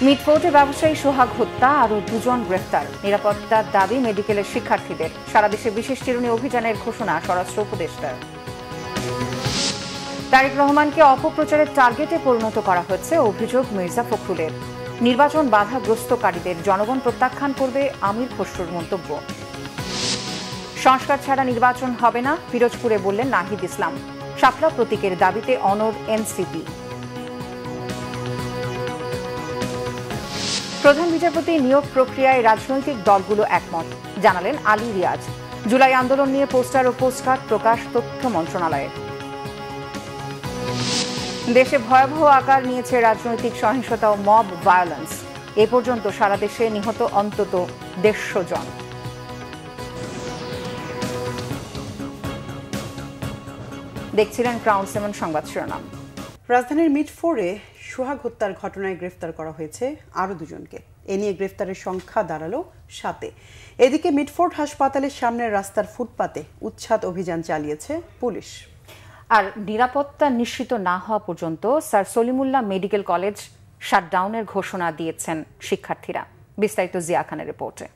মিটফোর্টে ব্যবসায়ী সোহাগ হত্যা, আরও 2 জন গ্রেফতার। নিরাপত্তার দাবি মেডিকেলের শিক্ষার্থীদের। সারা দেশে বিশেষ চিরুনি অভিযানের ঘোষণা স্বরাষ্ট্র উপদেষ্টার। তারেক রহমানকে অপপ্রচারের টার্গেটে পরিণত করা হয়েছে, অভিযোগ মির্জা ফখরুলের। নির্বাচন বাধাগ্রস্তকারীদের জনগণ প্রত্যাখ্যান করবে আমির খসরুর মন্তব্য। সংস্কার ছাড়া নির্বাচন হবে না, পিরোজপুরে বললেন নাহিদ ইসলাম। শাপলা প্রতীকের দাবিতে অনড় এনসিপি। প্রধান বিচারপতি নিয়োগ প্রক্রিয়ায় রাজনৈতিক দলগুলো একমত, জানালেন আলী রিয়াজ। জুলাই আন্দোলন নিয়ে পোস্টার ও পোস্টকার্ড প্রকাশ তথ্য মন্ত্রণালয়ের। দেশে ভয়াবহ আকার নিয়েছে রাজনৈতিক সহিংসতা ও মব ভায়োলেন্স। এ পর্যন্ত সারা দেশে নিহত অন্তত 150 জন। দেখছিলেন ক্রাউন 7 সংবাদ শিরোনাম। রাজধানীর মিটফোর্ডে সোহাগ হত্যার ঘটনায় গ্রেফতার করা হয়েছে আরও 2 জনকে। এ নিয়ে গ্রেফতারের সংখ্যা দাঁড়ালো 7-এ। এদিকে মিটফোর্ড হাসপাতালের সামনের রাস্তার ফুটপাতে উচ্ছেদ অভিযান চালিয়েছে পুলিশ। আর নিরাপত্তা নিশ্চিত না হওয়া পর্যন্ত স্যার সলিমুল্লাহ মেডিকেল কলেজ শাটডাউনের ঘোষণা দিয়েছেন শিক্ষার্থীরা। বিস্তারিত জিয়া খানের রিপোর্টে।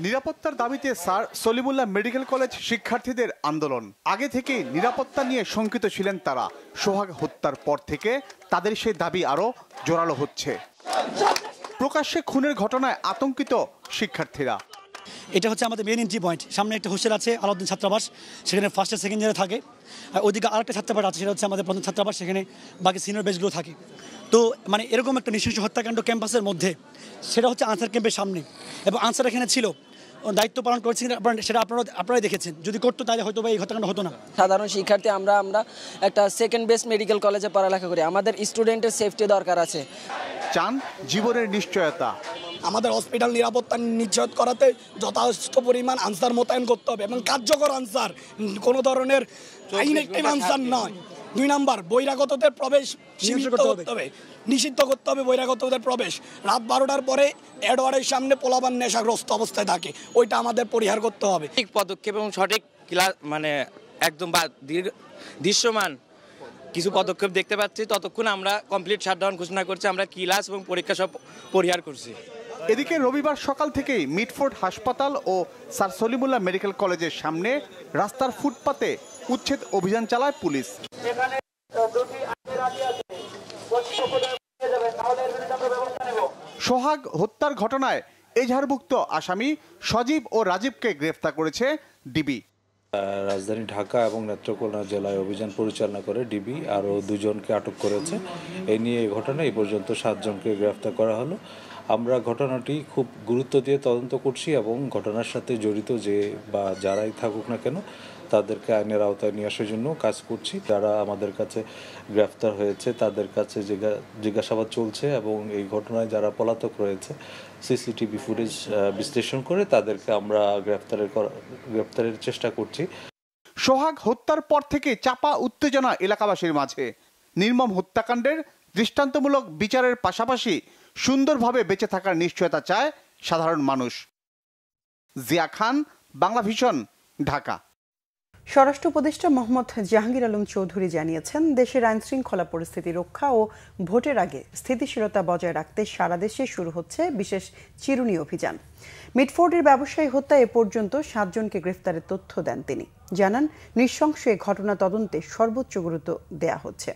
নিরাপত্তার দাবিতে স্যার সলিমুল্লাহ মেডিকেল কলেজ শিক্ষার্থীদের আন্দোলন। আগে থেকেই নিরাপত্তা নিয়ে শঙ্কিত ছিলেন তারা। সোহাগ হত্যার পর থেকে তাদের সেই দাবি আরও জোরালো হচ্ছে। প্রকাশ্যে খুনের ঘটনায় আতঙ্কিত শিক্ষার্থীরা। এটা হচ্ছে আমাদের মেন এন্ট্রি পয়েন্ট। সামনে একটা হোস্টেল আছে আলাউদ্দিন ছাত্রাবাস, সেখানে ফার্স্ট আর সেকেন্ড ইয়ারে থাকে। আর ওইদিকে আরেকটা ছাত্রাবাস আছে, সেটা হচ্ছে আমাদের প্রথম ছাত্রাবাস, সেখানে বাকি সিনিয়র বেচগুলো থাকে। তো মানে এরকম একটা নৃশংস হত্যাকাণ্ড ক্যাম্পাসের মধ্যে, সেটা হচ্ছে আনসার ক্যাম্পের সামনে, এবং আনসার এখানে ছিল, দায়িত্ব পালন করেছেন, সেটা আপনারাই দেখেছেন। যদি করতো তাহলে হয়তো বা এই ঘটনাটা হতো না। সাধারণ শিক্ষার্থী আমরা একটা সেকেন্ড বেস্ট মেডিকেল কলেজে পড়ালেখা করি, আমাদের স্টুডেন্টের সেফটি দরকার আছে। চান জীবনের নিশ্চয়তা। আমাদের হসপিটাল নিরাপত্তা নিশ্চিত করাতে যথেষ্ট পরিমাণ আনসার মোতায়েন করতে হবে, এবং কার্যকর আনসার, কোনো ধরনের ইনএক্টিভ আনসার নয়। 2 নাম্বার, বহিরাগতদের প্রবেশ সীমিত করতে হবে, নিষিদ্ধ করতে হবে বহিরাগতদের প্রবেশ। রাত 12টার পরে এডওয়ার্ডের সামনে পোলাপান নেশাগ্রস্ত অবস্থায় থাকে, ওইটা আমাদের পরিহার করতে হবে। ঠিক পদক্ষেপ এবং সঠিক ক্লাস মানে একদম দৃশ্যমান কিছু পদক্ষেপ দেখতে পাচ্ছি, ততক্ষণ আমরা কমপ্লিট শাটডাউন ঘোষণা করছি। আমরা ক্লাস এবং পরীক্ষা সব পরিহার করছি। এদিকে রবিবার সকাল থেকেই মিটফোর্ড হাসপাতাল ও স্যার সলিমুল্লাহ মেডিকেল কলেজের সামনে রাস্তার ফুটপাতে উচ্ছেদ অভিযান চালায় পুলিশ। সোহাগ হত্যার ঘটনায় এজাহারভুক্ত আসামি সজীব ও রাজীবকে গ্রেফতার করেছে ডিবি। রাজধানী ঢাকা এবং নেত্রকোনা জেলায় অভিযান পরিচালনা করে ডিবি আরও 2 জনকে আটক করেছে। এই নিয়ে এই ঘটনায় এই পর্যন্ত 7 জনকে গ্রেফতার করা হলো। আমরা ঘটনাটি খুব গুরুত্ব দিয়ে তদন্ত করছি এবং ঘটনার সাথে জড়িত যে বা যারাই থাকুক না কেন তাদেরকে আইনের আওতায় নিয়ে আসার জন্য কাজ করছি। যারা আমাদের কাছে গ্রেফতার হয়েছে তাদের কাছে জিজ্ঞাসাবাদ চলছে, এবং এই ঘটনায় যারা পলাতক রয়েছে সিসিটিভি ফুটেজ বিশ্লেষণ করে তাদেরকে আমরা গ্রেফতারের চেষ্টা করছি। সোহাগ হত্যার পর থেকে চাপা উত্তেজনা এলাকাবাসীর মাঝে। নির্মম হত্যাকাণ্ডের দৃষ্টান্তমূলক বিচারের পাশাপাশি সুন্দরভাবে বেঁচে থাকার নিশ্চয়তা চায় সাধারণ মানুষ। জিয়া খান, বাংলা ভিশন, ঢাকা। স্বরাষ্ট্র উপদেষ্টা মোহাম্মদ জাহাঙ্গীর আলম চৌধুরী জানিয়েছেন, দেশের আইন শৃঙ্খলা পরিস্থিতি রক্ষা ও ভোটের আগে স্থিতিশীলতা বজায় রাখতে সারা দেশে শুরু হচ্ছে বিশেষ চিরুনি অভিযান। মিটফোর্ডের ব্যবসায়ী হত্যা এ পর্যন্ত 7 জনকে গ্রেফতারের তথ্য দেন তিনি। জানান, নৃশংস এ ঘটনা তদন্তে সর্বোচ্চ গুরুত্ব দেয়া হচ্ছে।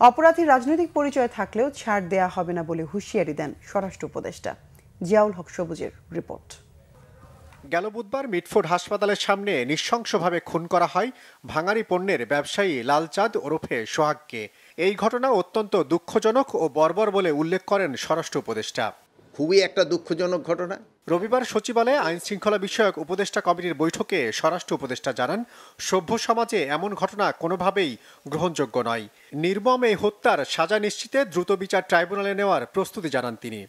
অপরাধীর রাজনৈতিক পরিচয় থাকলেও ছাড় দেয়া হবে না বলে হুঁশিয়ারি দেন স্বরাষ্ট্র উপদেষ্টা। জিয়াউল হক সবুজের রিপোর্ট। গেল বুধবার মিটফোর্ড হাসপাতালের সামনে নৃশংসভাবে খুন করা হয় ভাঙাড়ি পণ্যের ব্যবসায়ী লালচাঁদ ওরফে সোহাগকে। এই ঘটনা অত্যন্ত দুঃখজনক ও বর্বর বলে উল্লেখ করেন স্বরাষ্ট্র উপদেষ্টা। খুবই একটা দুঃখজনক ঘটনা। রবিবার সচিবালয়ে আইন শৃঙ্খলা বিষয়ক উপদেষ্টা কমিটির বৈঠকে স্বরাষ্ট্র উপদেষ্টা জানান, সভ্য সমাজে এমন ঘটনা কোনোভাবেই গ্রহণযোগ্য নয়। নির্মম এই হত্যার সাজা নিশ্চিতে দ্রুত বিচার ট্রাইব্যুনালে নেওয়ার প্রস্তুতি জানান তিনি।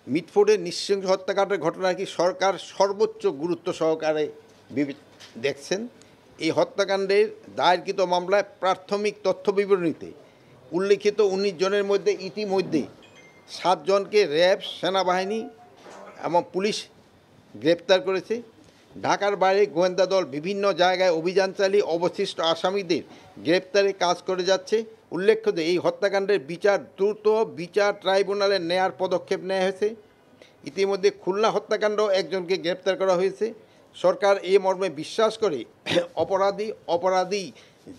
মিটফোর্ডের নৃশংস হত্যাকাণ্ডের ঘটনা কি সরকার সর্বোচ্চ গুরুত্ব সহকারে দেখছেন। এই হত্যাকাণ্ডের দায়েরকৃত মামলায় প্রাথমিক তথ্য বিবরণীতে উল্লিখিত 19 জনের মধ্যে ইতিমধ্যে 7 জনকে র্যাব, সেনাবাহিনী এবং পুলিশ গ্রেপ্তার করেছে। ঢাকার বাইরে গোয়েন্দা দল বিভিন্ন জায়গায় অভিযান চালিয়ে অবশিষ্ট আসামিদের গ্রেপ্তারে কাজ করে যাচ্ছে। উল্লেখ্য যে এই হত্যাকাণ্ডের বিচার দ্রুত বিচার ট্রাইব্যুনালে নেয়ার পদক্ষেপ নেওয়া হয়েছে। ইতিমধ্যে খুলনা হত্যাকাণ্ড একজনকে গ্রেপ্তার করা হয়েছে। সরকার এই মর্মে বিশ্বাস করে অপরাধী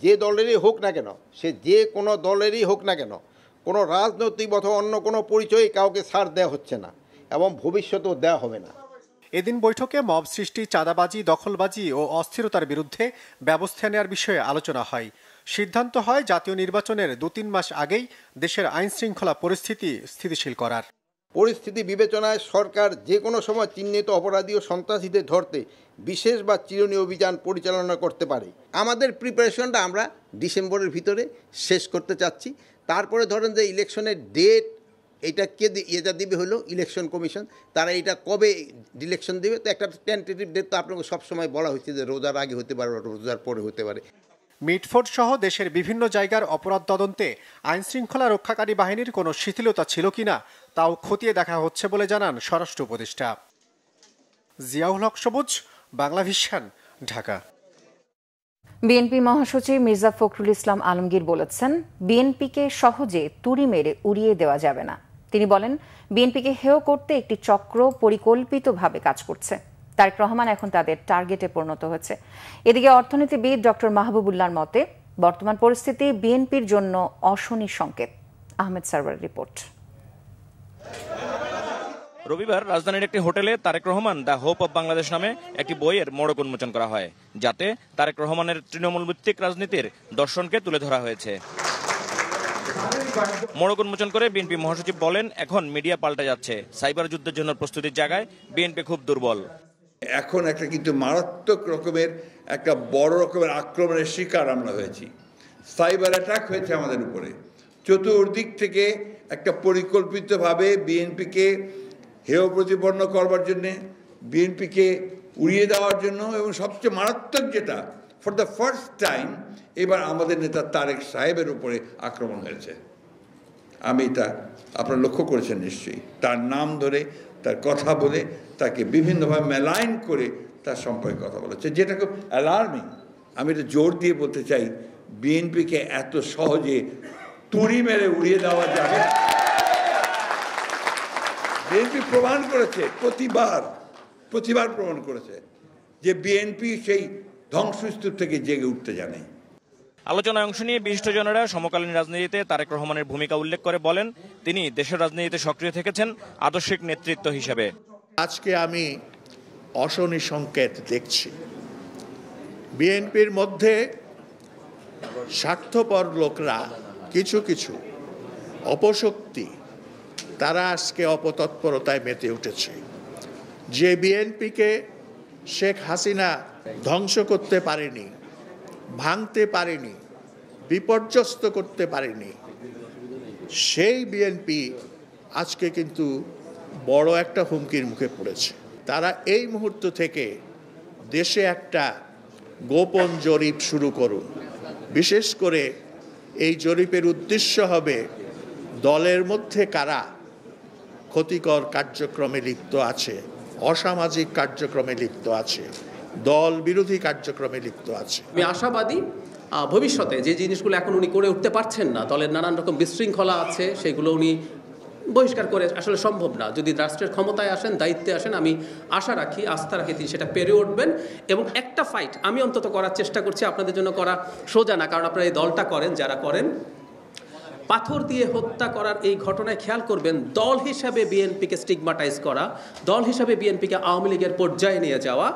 যে দলেরই হোক না কেন, সে যে কোনো দলেরই হোক না কেন, কোনো রাজনৈতিক অথবা অন্য কোনো পরিচয়ে কাউকে ছাড় দেওয়া হচ্ছে না এবং ভবিষ্যতেও দেওয়া হবে না। এদিন বৈঠকে মব সৃষ্টি, চাঁদাবাজি, দখলবাজি ও অস্থিরতার বিরুদ্ধে ব্যবস্থা নেওয়ার বিষয়ে আলোচনা হয়। সিদ্ধান্ত হয় জাতীয় নির্বাচনের 2-3 মাস আগেই দেশের আইন শৃঙ্খলা পরিস্থিতি স্থিতিশীল করার। পরিস্থিতি বিবেচনায় সরকার যে কোনো সময় চিহ্নিত অপরাধী ও সন্ত্রাসীদের ধরতে বিশেষ বা চিরুনি অভিযান পরিচালনা করতে পারে। আমাদের প্রিপারেশনটা আমরা ডিসেম্বরের ভিতরে শেষ করতে চাচ্ছি। তারপরে ধরেন যে ইলেকশনের ডেট এটা এটা দিবে হলো ইলেকশন কমিশন, তারা এটা কবে ইলেকশন দেবে, তো একটা টেন্টেটিভ ডেট তো আপনাকে সবসময় বলা হচ্ছে যে রোজার আগে হতে পারে, রোজার পরে হতে পারে। মিটফোর্ড সহ দেশের বিভিন্ন জায়গার অপরাধ তদন্তে আইন শৃঙ্খলা রক্ষাকারী বাহিনীর কোনো শিথিলতা ছিল কিনা তাও খতিয়ে দেখা হচ্ছে বলে জানান স্বরাষ্ট্র উপদেষ্টা। জিয়াউল হক সবুজ, বাংলা ভিশন, ঢাকা। বিএনপি মহাসচিব মির্জা ফখরুল ইসলাম আলমগীর বলেছেন, বিএনপিকে সহজে তুড়ি মেরে উড়িয়ে দেওয়া যাবে না। তিনি বলেন, বিএনপিকে হেয় করতে একটি চক্র পরিকল্পিতভাবে কাজ করছে। তারেক রহমান এখন তাদের টার্গেটে পরিণত হয়েছে। এদিকে অর্থনীতিবিদ ডক্টর মাহবুবুল্লাহর মতে, বর্তমান পরিস্থিতি বিএনপির জন্য অশনির সংকেত। আহমেদ সারওয়ার রিপোর্ট। রবিবার রাজধানীর একটি হোটেলে Tarique Rahman the hope of Bangladesh নামে একটি বইয়ের মোড়ক উন্মোচন করা হয়, যাতে তারেক রহমানের তৃণমূল ভিত্তিক রাজনীতির দর্শনকে তুলে ধরা হয়েছে। মোড়ক উন্মোচন করে বিএনপি মহাসচিব বলেন, এখন মিডিয়া পাল্টে যাচ্ছে। সাইবার যুদ্ধের জন্য প্রস্তুতির জায়গায় বিএনপি খুব দুর্বল। এখন একটা কিন্তু মারাত্মক রকমের একটা বড় রকমের আক্রমণের শিকার আমরা হয়েছি। সাইবার অ্যাটাক হয়েছে আমাদের উপরে। চতুর্দিক থেকে একটা পরিকল্পিতভাবে বিএনপিকে হেয় প্রতিপন্ন করবার জন্যে, বিএনপিকে উড়িয়ে দেওয়ার জন্য, এবং সবচেয়ে মারাত্মক যেটা, ফর দ্য ফার্স্ট টাইম এবার আমাদের নেতা তারেক সাহেবের উপরে আক্রমণ হয়েছে। আমি এটা আপনারা লক্ষ্য করেছেন নিশ্চয়ই। তার নাম ধরে, তার কথা বলে, তাকে বিভিন্নভাবে মেলাইন করে তার সম্পর্কে কথা বলেছে, যেটা খুব অ্যালার্মিং। আমি এটা জোর দিয়ে বলতে চাই, বিএনপিকে এত সহজে তুড়ি মেরে উড়িয়ে দেওয়া যাবে। বিএনপি প্রমাণ করেছে, প্রতিবার প্রমাণ করেছে যে বিএনপি সেই ধ্বংসস্তূপ থেকে জেগে উঠতে জানে। আলোচনায় অংশ নিয়ে বিশিষ্টজনেরা সমকালীন রাজনীতিতে তারেক রহমানের ভূমিকা উল্লেখ করে বলেন, তিনি দেশের রাজনীতিতে সক্রিয় থেকেছেন আদর্শিক নেতৃত্ব হিসেবে। আজকে আমি অশনি সংকেত দেখছি। বিএনপির মধ্যে স্বার্থপর লোকরা, কিছু অপশক্তি, তারা আজকে অপতৎপরতায় মেতে উঠেছে। যে বিএনপিকে শেখ হাসিনা ধ্বংস করতে পারেনি, ভাঙতে পারেনি, বিপর্যস্ত করতে পারেনি, সেই বিএনপি আজকে কিন্তু বড় একটা হুমকির মুখে পড়েছে। তারা এই মুহূর্ত থেকে দেশে একটা গোপন জরিপ শুরু করুন। বিশেষ করে এই জরিপের উদ্দেশ্য হবে দলের মধ্যে কারা ক্ষতিকর কার্যক্রমে লিপ্ত আছে, অসামাজিক কার্যক্রমে লিপ্ত আছে, দল বিরোধী কার্যক্রমে লিপ্ত আছে। আমি আশাবাদী ভবিষ্যতে যে জিনিসগুলো এখন উনি করে উঠতে পারছেন না, দলের নানান রকম বিশৃঙ্খলা আছে, সেগুলো উনি বহিষ্কার করে আসলে সম্ভব না। যদি রাষ্ট্রের ক্ষমতায় আসেন, দায়িত্বে আসেন, আমি আশা রাখি, আস্থা রাখি তিনি সেটা পেরে উঠবেন। এবং একটা ফাইট আমি অন্তত করার চেষ্টা করছি, আপনাদের জন্য করা সোজা না, কারণ আপনারা এই দলটা করেন, যারা করেন, পাথর দিয়ে হত্যা করার এই ঘটনায় খেয়াল করবেন, দল হিসাবে বিএনপিকে স্টিগমাটাইজ করা, দল হিসাবে বিএনপিকে আওয়ামী লীগের পর্যায়ে নিয়ে যাওয়া,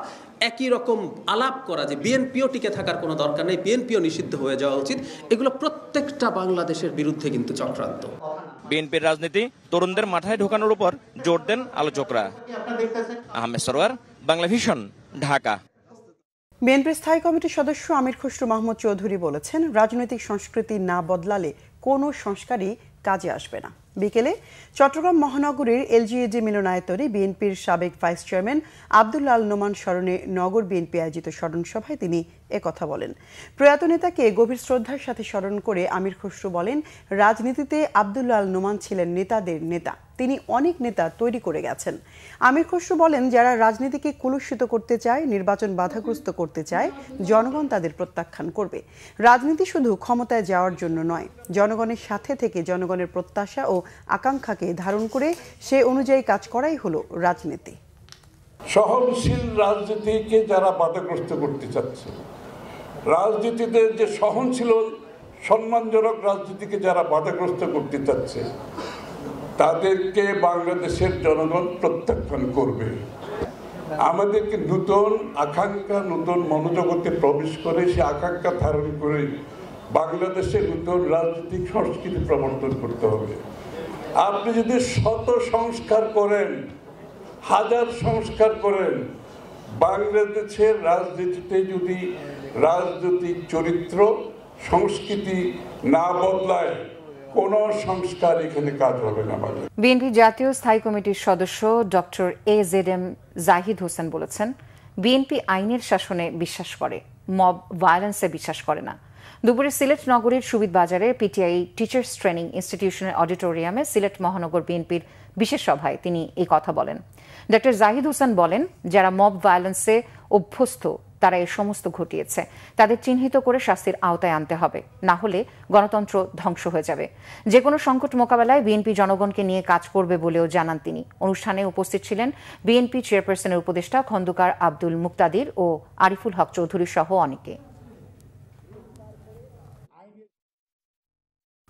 একই রকম আলাপ করা যে বিএনপিও টিকে থাকার কোনো দরকার নেই, বিএনপিও নিষিদ্ধ হয়ে যাওয়া উচিত, এগুলো প্রত্যেকটা বাংলাদেশের বিরুদ্ধে কিন্তু চক্রান্ত। বিএনপির রাজনীতি তরুণদের মাথায় ঢোকানোর উপর জোর দেন আলোচকরা। আহমেদ সরওয়ার, বাংলা ভিশন, ঢাকা। বিএনপির স্থায়ী কমিটির সদস্য আমির খসরু মাহমুদ চৌধুরী বলেছেন, রাজনৈতিক সংস্কৃতি না বদলালে কোনো সংস্কারই কাজে আসবে না। বিকেলে চট্টগ্রাম মহানগরীর এলজিইডি মিলনায়তনে বিএনপির সাবেক ভাইস চেয়ারম্যান আব্দুল আল নোমান স্মরণে নগর বিএনপি আয়োজিত স্মরণ সভায় তিনি একথা বলেন। প্রয়াত নেতাকে গভীর শ্রদ্ধার সাথে স্মরণ করে আমির খসরু বলেন, রাজনীতিতে আব্দুল্লাহ আল নোমান ছিলেন নেতাদের নেতা, তিনি অনেক নেতা তৈরি করে গেছেন। আমির খসরু বলেন, যারা রাজনীতিকে কলুষিত করতে চায়, নির্বাচন বাধাগ্রস্ত করতে চায়, জনগণ তাদের প্রত্যাখ্যান করবে। রাজনীতি শুধু ক্ষমতায় যাওয়ার জন্য নয়, জনগণের সাথে থেকে জনগণের প্রত্যাশা ও আকাঙ্ক্ষাকে ধারণ করে সে অনুযায়ী কাজ করাই হলো রাজনীতি। সহনশীল রাজনীতিকে যারা বাধাগ্রস্ত করতে চাচ্ছে, রাজনীতিতে যে সহনশীল সম্মানজনক রাজনীতিকে যারা বাধাগ্রস্ত করতে চাচ্ছে, তাদেরকে বাংলাদেশের জনগণ প্রত্যাখ্যান করবে। আমাদেরকে নতুন আকাঙ্ক্ষা, নতুন মনোজগতে প্রবেশ করে সে আকাঙ্ক্ষা ধারণ করে বাংলাদেশের নতুন রাজনৈতিক সংস্কৃতি প্রবর্তন করতে হবে। আপনি যদি শত সংস্কার করেন, হাজার সংস্কার করেন, বাংলাদেশের রাজনীতিতে যদি রাজনৈতিক চরিত্র সংস্কৃতি না বদলায়, কোন সংস্কার এখানে কাজ হবে না। বিএনপি জাতীয় স্থায়ী কমিটির সদস্য ডক্টর AZM জাহিদ হোসেন বলেছেন, বিএনপি আইনের শাসনে বিশ্বাস করে, মব ভায়োলেন্সে বিশ্বাস করে না। দুপুরে সিলেট নগরীর সুবিদ বাজারে পিটিআই টিচার্স ট্রেনিং ইনস্টিটিউশনের অডিটোরিয়ামে সিলেট মহানগর বিএনপির বিশেষ সভায় তিনি এই কথা বলেন। ডক্টর জাহিদ হোসেন বলেন, যারা মব ভায়োলেন্সে অভ্যস্ত তারা এ সমস্ত ঘটিয়েছে, তাদের চিহ্নিত করে শাস্তির আওতায় আনতে হবে, না হলে গণতন্ত্র ধ্বংস হয়ে যাবে। যে কোনো সংকট মোকাবেলায় বিএনপি জনগণকে নিয়ে কাজ করবে বলেও জানান তিনি। অনুষ্ঠানে উপস্থিত ছিলেন বিএনপি চেয়ারপারসনের উপদেষ্টা খন্দকার আব্দুল মুক্তাদির ও আরিফুল হক চৌধুরী সহ অনেকে।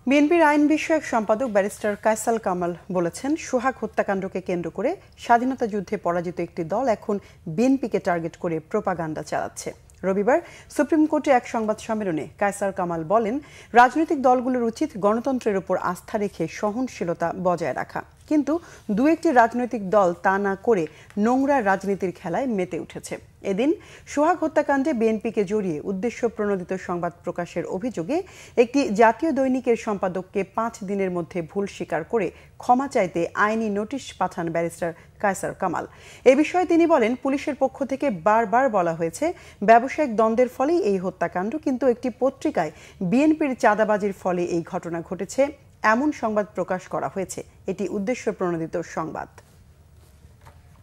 বিএনপির আইন বিষয়ক সম্পাদক ব্যারিস্টার কায়সাল কামাল বলেছেন, সোহাগ হত্যাকাণ্ডকে কেন্দ্র করে স্বাধীনতা যুদ্ধে পরাজিত একটি দল এখন বিএনপিকে টার্গেট করে প্রোপাগান্ডা চালাচ্ছে। রবিবার সুপ্রিম কোর্টে এক সংবাদ সম্মেলনে কায়সার কামাল বলেন, রাজনৈতিক দলগুলোর উচিত গণতন্ত্রের উপর আস্থা রেখে সহনশীলতা বজায় রাখা, কিন্তু দু একটি রাজনৈতিক দল তা না করে নোংরা রাজনীতির খেলায় মেতে উঠেছে। এদিন সোহাগ হত্যাকাণ্ডে বিএনপিকে জড়িয়ে উদ্দেশ্য প্রণোদিত সংবাদ প্রকাশের অভিযোগে একটি জাতীয় দৈনিকের সম্পাদককে 5 দিনের মধ্যে ভুল স্বীকার করে ক্ষমা চাইতে আইনি নোটিশ পাঠান ব্যারিস্টার কায়সার কামাল। এ বিষয়ে তিনি বলেন, পুলিশের পক্ষ থেকে বারবার বলা হয়েছে ব্যবসায়িক দ্বন্দ্বের ফলেই এই হত্যাকাণ্ড, কিন্তু একটি পত্রিকায় বিএনপির চাঁদাবাজির ফলে এই ঘটনা ঘটেছে এমন সংবাদ প্রকাশ করা হয়েছে, এটি উদ্দেশ্য প্রণোদিত সংবাদ।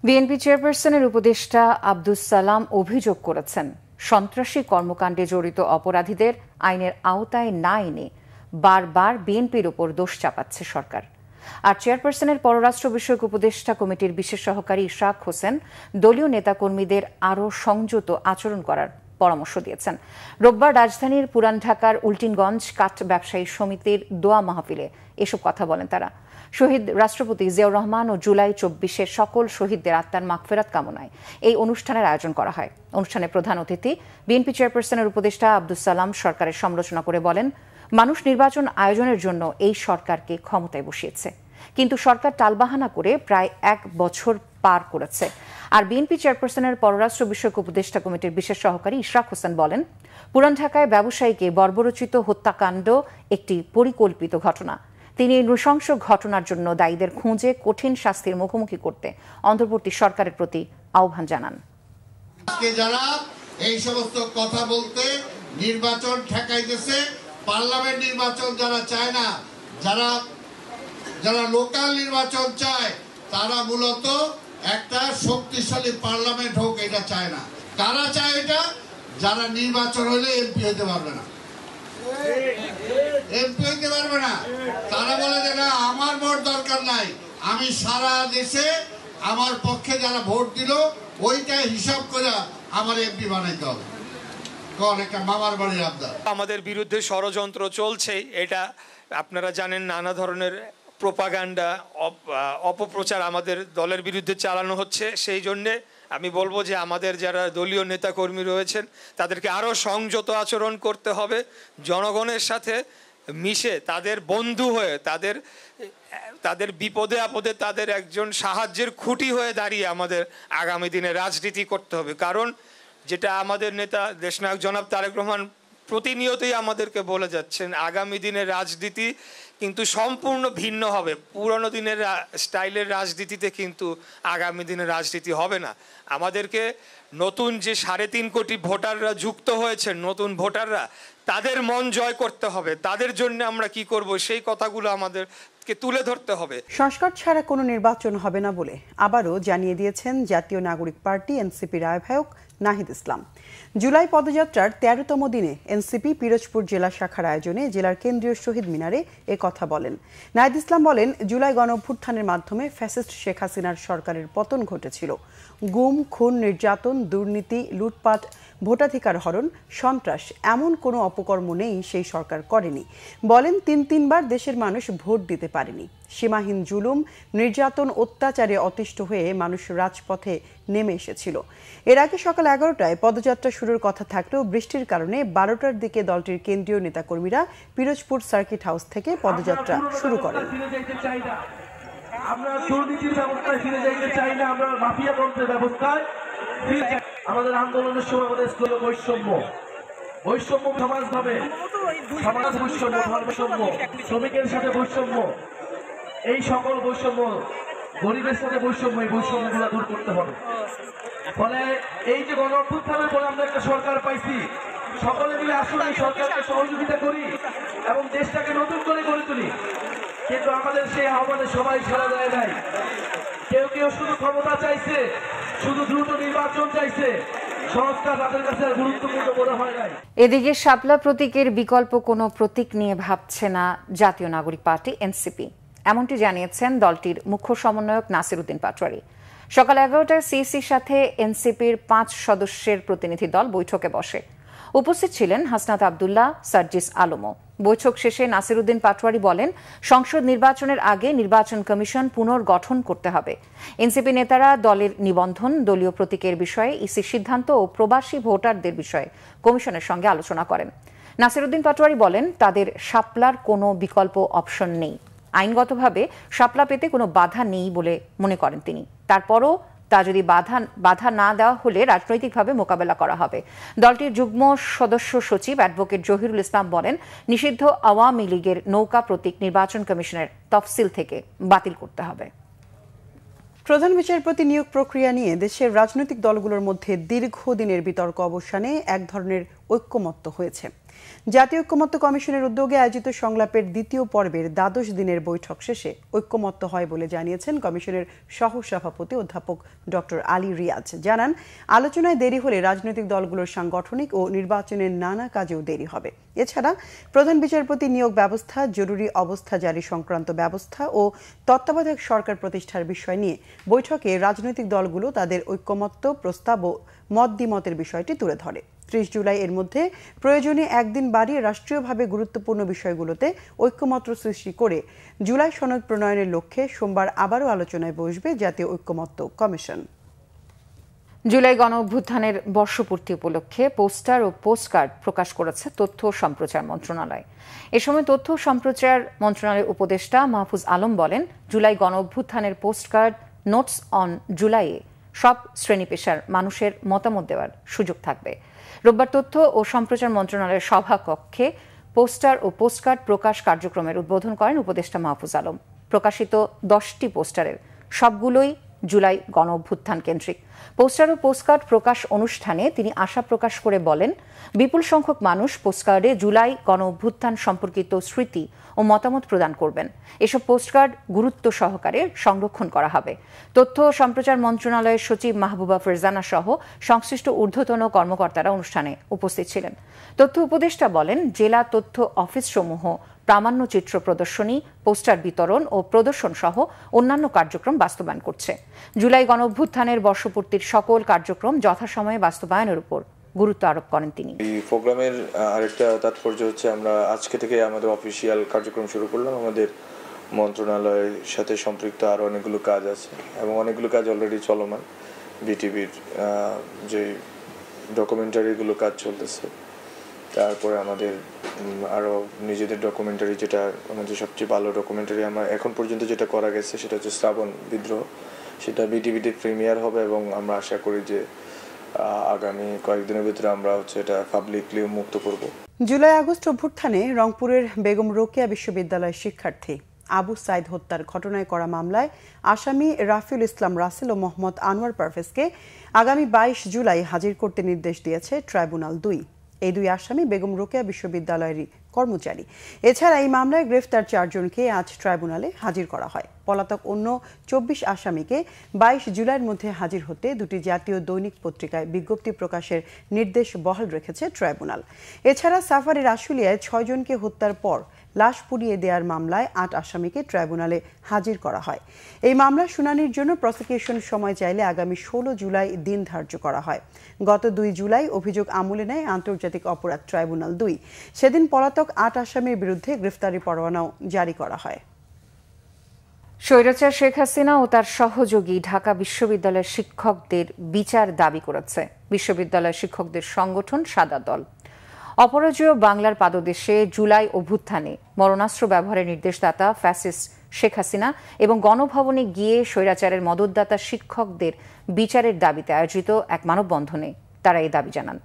বিএনপি চেয়ারপারসনের উপদেষ্টা আব্দুস সালাম অভিযোগ করেছেন, সন্ত্রাসী কর্মকাণ্ডে জড়িত অপরাধীদের আইনের আওতায় না এনে বারবার বিএনপির উপর দোষ চাপাচ্ছে সরকার। আর চেয়ারপারসনের পররাষ্ট্র বিষয়ক উপদেষ্টা কমিটির বিশেষ সহকারী ইশরাক হোসেন দলীয় নেতাকর্মীদের আরও সংযত আচরণ করার পরামর্শ দিয়েছেন। রোববার রাজধানীর পুরান ঢাকার উল্টিনগঞ্জ কাঠ ব্যবসায়ী সমিতির দোয়া মাহফিলে এসব কথা বলেন তারা। শহীদ রাষ্ট্রপতি জিয়াউর রহমান ও জুলাই 24-এর সকল শহীদদের আত্মার মাগফিরাত কামনায় এই অনুষ্ঠানের আয়োজন করা হয়। অনুষ্ঠানে প্রধান অতিথি বিএনপি চেয়ারপারসনের উপদেষ্টা আব্দুস সালাম সরকারের সমালোচনা করে বলেন, মানুষ নির্বাচন আয়োজনের জন্য এই সরকারকে ক্ষমতায় বসিয়েছে, কিন্তু সরকার টালবাহানা করে প্রায় 1 বছর পার করেছে। আর বিএনপি চেয়ারপারসনের পররাষ্ট্র বিষয়ক উপদেষ্টা কমিটির বিশেষ সহকারী ইশরাক হোসেন বলেন, পুরান ঢাকায় ব্যবসায়ীকে বর্বরচিত হত্যাকাণ্ড একটি পরিকল্পিত ঘটনা। তিনি এই নৃশংস ঘটনার জন্য দায়ীদের খুঁজে কঠিন শাস্তির মুখোমুখি করতে অন্তর্বর্তী সরকারের প্রতি আহ্বান জানান। যারা এই সমস্ত কথা বলতে নির্বাচন ঠেকাইতেছে, পার্লামেন্ট নির্বাচন যারা চায় না, যারা লোকাল নির্বাচন চায়, তারা মূলত একটা শক্তিশালী পার্লামেন্ট হোক এটা চায় না। কারা চায় এটা? যারা নির্বাচন হলে এমপি হতে পারবে না, এমপি হতে পারবে না। তারা বলে যে না, আমার ভোট দরকার নাই, আমি সারা দেশে আমার পক্ষে যারা ভোট দিল ওইটাই হিসাব করে আমার এমপি বানাইতে হবে। একটা মামার বাড়ির আবদার। আমাদের বিরুদ্ধে ষড়যন্ত্র চলছে, এটা আপনারা জানেন। নানা ধরনের প্রোপাগান্ডা, অপপ্রচার আমাদের দলের বিরুদ্ধে চালানো হচ্ছে। সেই জন্যে আমি বলবো যে আমাদের যারা দলীয় নেতাকর্মী রয়েছেন তাদেরকে আরও সংযত আচরণ করতে হবে, জনগণের সাথে মিশে তাদের বন্ধু হয়ে, তাদের বিপদে আপদে তাদের একজন সাহায্যের খুঁটি হয়ে দাঁড়িয়ে আমাদের আগামী দিনে রাজনীতি করতে হবে। কারণ যেটা আমাদের নেতা দেশনায়ক জনাব তারেক রহমান প্রতিনিয়তই আমাদেরকে বলে যাচ্ছেন আগামী দিনের রাজনীতি কিন্তু সম্পূর্ণ ভিন্ন হবে। পুরনো দিনের স্টাইলের রাজনীতিতে কিন্তু আগামী দিনের রাজনীতি হবে না। আমাদেরকে নতুন যে 3.5 কোটি ভোটাররা যুক্ত হয়েছে, নতুন ভোটাররা, তাদের মন জয় করতে হবে। তাদের জন্য আমরা কি করব সেই কথাগুলো আমাদেরকে তুলে ধরতে হবে। সংস্কার ছাড়া কোনো নির্বাচন হবে না বলে আবারও জানিয়ে দিয়েছেন জাতীয় নাগরিক পার্টি এনসিপির আহ্বায়ক নাহিদ ইসলাম। জুলাই পদযাত্রার 13তম দিনে এনসিপি পিরোজপুর জেলা শাখার আয়োজনে জেলার কেন্দ্রীয় শহীদ মিনারে এ কথা বলেন। নাহিদ ইসলাম বলেন, জুলাই গণঅভ্যুত্থানের মাধ্যমে ফ্যাসিস্ট শেখ হাসিনার সরকারের পতন ঘটেছিল। গুম, খুন, নির্যাতন, দুর্নীতি, লুটপাট, ভোটাধিকার হরণ, সন্ত্রাস এমন কোনো অপকর্ম নেই সেই সরকার করেনি। বলেন, 3বার দেশের মানুষ ভোট দিতে পারেনি। সীমাহীন জুলুম, নির্যাতন, অত্যাচারে অতিষ্ঠ হয়ে মানুষ রাজপথে নেমে এসেছিল। এর আগে সকাল 11টায় পদযাত্রা শুরুর কথা থাকলেও বৃষ্টির কারণে 12টার দিকে দলটির কেন্দ্রীয় নেতাকর্মীরা পিরোজপুর সার্কিট হাউস থেকে পদযাত্রা শুরু করেন। আমরা দুর্নীতির ব্যবস্থায় ফিরে যাইতে চাই না, আমরা মাফিয়া তন্ত্রের ব্যবস্থায় আমাদের আন্দোলনের সময় আমাদের বৈষম্য সমাজ ভাবে, সমাজ বৈষম্য, ধর্ম বৈষম্য, শ্রমিকের সাথে বৈষম্য, এই সকল বৈষম্য, গরিবের সাথে বৈষম্য, এই বৈষম্যগুলো দূর করতে হবে। ফলে এই যে গণঅভ্যুত্থানের পরে আমরা একটা সরকার পাইছি, সকলে মিলে আসলে এই সরকারকে সহযোগিতা করি এবং দেশটাকে নতুন করে গড়ে তুলি। কিন্তু আমাদের সেই আহ্বানে সবাই সাড়া দেয় নাই। কেউ শুধু ক্ষমতা চাইছে, শুধু দ্রুত নির্বাচন চাইছে, সংস্কার তাদের কাছে গুরুত্বপূর্ণ মনে হয় নাই। এদিকে শাপলা প্রতীকের বিকল্প কোনো প্রতীক নিয়ে ভাবছে না জাতীয় নাগরিক পার্টি এনসিপি, এমনটি জানিয়েছেন দলটির মুখ্য সমন্বয়ক নাসির উদ্দিন পাটোয়ারি। সকাল 11টায় সিইসির সাথে এনসিপির 5 সদস্যের প্রতিনিধি দল বৈঠকে বসে। উপস্থিত ছিলেন হাসনাত আব্দুল্লাহ, সার্জিস আলমও। বৈঠক শেষে নাসির উদ্দিন পাটোয়ারি বলেন, সংসদ নির্বাচনের আগে নির্বাচন কমিশন পুনর্গঠন করতে হবে। এনসিপি নেতারা দলের নিবন্ধন, দলীয় প্রতীকের বিষয়ে ইসির সিদ্ধান্ত ও প্রবাসী ভোটারদের বিষয়ে কমিশনের সঙ্গে আলোচনা করেন। নাসির উদ্দিন পাটোয়ারি বলেন, তাদের শাপলার কোনো বিকল্প অপশন নেই। আইনগতভাবে শাপলা পেতে কোনো বাধা নেই বলে মনে করেন তিনি। তারপরও তা যদি বাধা না দেওয়া হলে রাজনৈতিকভাবে মোকাবেলা করা হবে। দলটির যুগ্ম সদস্য সচিব অ্যাডভোকেট জহিরুল ইসলাম বলেন, নিষিদ্ধ আওয়ামী লীগের নৌকা প্রতীক নির্বাচন কমিশনের তফসিল থেকে বাতিল করতে হবে। প্রধান বিচারপতি নিয়োগ প্রক্রিয়া নিয়ে দেশের রাজনৈতিক দলগুলোর মধ্যে দীর্ঘদিনের বিতর্ক অবসানে এক ধরনের ঐক্যমত্য হয়েছে। জাতীয় ঐক্যমত্য কমিশনের উদ্যোগে আয়োজিত সংলাপের 2য় পর্বের 12 দিনের বৈঠক শেষে ঐক্যমত্য হয় বলে জানিয়েছেন কমিশনের সহসভাপতি অধ্যাপক ডক্টর আলী রিয়াজ। জানান, আলোচনায় দেরি হলে রাজনৈতিক দলগুলোর সাংগঠনিক ও নির্বাচনের নানা কাজেও দেরি হবে। এছাড়া প্রধান বিচারপতি নিয়োগ ব্যবস্থা, জরুরি অবস্থা জারি সংক্রান্ত ব্যবস্থা ও তত্ত্বাবধায়ক সরকার প্রতিষ্ঠার বিষয় নিয়ে বৈঠকে রাজনৈতিক দলগুলো তাদের ঐক্যমত্য প্রস্তাব ও মত দ্বিমতের বিষয়টি তুলে ধরে। 30 জুলাই এর মধ্যে প্রয়োজনে একদিন বাড়িয়ে রাষ্ট্রীয়ভাবে গুরুত্বপূর্ণ বিষয়গুলোতে ঐক্যমত্য সৃষ্টি করে জুলাই সনদ প্রণয়নের লক্ষ্যে সোমবার আবারও আলোচনায় বসবে জাতীয় ঐক্যমত্য কমিশন। জুলাই গণ অভ্যুত্থানের বর্ষপূর্তি উপলক্ষে পোস্টার ও পোস্টকার্ড প্রকাশ করেছে তথ্য ও সম্প্রচার মন্ত্রণালয়। এ সময় তথ্য ও সম্প্রচার মন্ত্রণালয়ের উপদেষ্টা মাহফুজ আলম বলেন, জুলাই গণ অভ্যুত্থানের পোস্টকার্ড, নোটস অন জুলাইয়ে সব শ্রেণী পেশার মানুষের মতামত দেওয়ার সুযোগ থাকবে। রোববার তথ্য ও সম্প্রচার মন্ত্রণালয়ের সভাকক্ষে পোস্টার ও পোস্টকার্ড প্রকাশ কার্যক্রমের উদ্বোধন করেন উপদেষ্টা মাহফুজ আলম। প্রকাশিত 10টি পোস্টারের সবগুলোই জুলাই গণ অভ্যুত্থান কেন্দ্রিক। পোস্টার ও পোস্টকার্ড প্রকাশ অনুষ্ঠানে তিনি আশা প্রকাশ করে বলেন, বিপুল সংখ্যক মানুষ পোস্টকার্ডে জুলাই গণ অভ্যুত্থান সম্পর্কিত স্মৃতি ও মতামত প্রদান করবেন। এসব পোস্টকার্ড গুরুত্ব সহকারে সংরক্ষণ করা হবে। তথ্য ও সম্প্রচার মন্ত্রণালয়ের সচিব মাহবুবা ফেরজানা সহ সংশ্লিষ্ট ঊর্ধ্বতন কর্মকর্তারা অনুষ্ঠানে উপস্থিত ছিলেন। তথ্য উপদেষ্টা বলেন, জেলা তথ্য অফিসসমূহ প্রামাণ্য চিত্র প্রদর্শনী, পোস্টার বিতরণ ও প্রদর্শন সহ অন্যান্য কার্যক্রম বাস্তবায়ন করছে। জুলাই গণ অভ্যুত্থানের বর্ষপূর্তির সকল কার্যক্রম যথাসময়ে বাস্তবায়নের উপর গুরুত্ব আরোপ করেন তিনি। এই প্রোগ্রামের আরেকটা তাৎপর্য হচ্ছে, আমরা আজকে থেকে আমাদের অফিসিয়াল কার্যক্রম শুরু করলাম। আমাদের মন্ত্রণালয়ের সাথে সম্পৃক্ত আরও অনেকগুলো কাজ আছে এবং অনেকগুলো কাজ অলরেডি চলমান। বিটিভির যে ডকুমেন্টারিগুলো কাজ চলতেছে, তারপরে আমাদের আরও নিজেদের ডকুমেন্টারি, যেটা আমাদের সবচেয়ে ভালো ডকুমেন্টারি আমার এখন পর্যন্ত যেটা করা গেছে সেটা হচ্ছে শ্রাবণ বিদ্রোহ। সেটা বিটিভিতে প্রিমিয়ার হবে এবং আমরা আশা করি যে আগামী কয়েকদিনের ভিতরে আমরা এটা পাবলিকলি মুক্ত করব। জুলাই আগস্ট অভ্যুত্থানে রংপুরের বেগম রোকেয়া বিশ্ববিদ্যালয়ের শিক্ষার্থী আবু সাইদ হত্যার ঘটনায় করা মামলায় আসামি রাফিউল ইসলাম রাসেল ও মোহাম্মদ আনোয়ার পারভেজকে আগামী 22 জুলাই হাজির করতে নির্দেশ দিয়েছে ট্রাইব্যুনাল 2। এই দুই আসামি বেগম রোকেয়া বিশ্ববিদ্যালয়েরই কর্মচারী। এছাড়া এই মামলায় গ্রেফতার 4 জনকে আজ ট্রাইব্যুনালে হাজির করা হয়। পলাতক অন্য 24 আসামিকে 22 জুলাইয়ের মধ্যে হাজির হতে দুটি জাতীয় দৈনিক পত্রিকায় বিজ্ঞপ্তি প্রকাশের নির্দেশ বহাল রেখেছে ট্রাইব্যুনাল। এছাড়া সাফারের আশুলিয়ায় 6 জনকে হত্যার পর লাশ পুড়িয়ে দেওয়ার মামলায় 8 আসামিকে ট্রাইব্যুনালে হাজির করা হয়। এই মামলা শুনানির জন্য প্রসিকিউশন সময় চাইলে আগামী 16 জুলাই দিন ধার্য করা হয়। গত 2 জুলাই অভিযোগ আমলে নেয় আন্তর্জাতিক অপরাধ ট্রাইব্যুনাল 2। সেদিন পলাতক 8 আসামির বিরুদ্ধে গ্রেফতারি পরোয়ানাও জারি করা হয়। স্বৈরাচার শেখ হাসিনা ও তার সহযোগী ঢাকা বিশ্ববিদ্যালয়ের শিক্ষকদের বিচার দাবি করেছে বিশ্ববিদ্যালয়ের শিক্ষকদের সংগঠন সাদা দল। অপরাজেয় বাংলার পাদদেশে জুলাই অভ্যুত্থানে মরণাস্ত্র ব্যবহারের নির্দেশদাতা ফ্যাসিস্ট শেখ হাসিনা এবং গণভবনে গিয়ে স্বৈরাচারের মদতদাতা শিক্ষকদের বিচারের দাবিতে আয়োজিত এক মানববন্ধনে তারা এই দাবি জানান।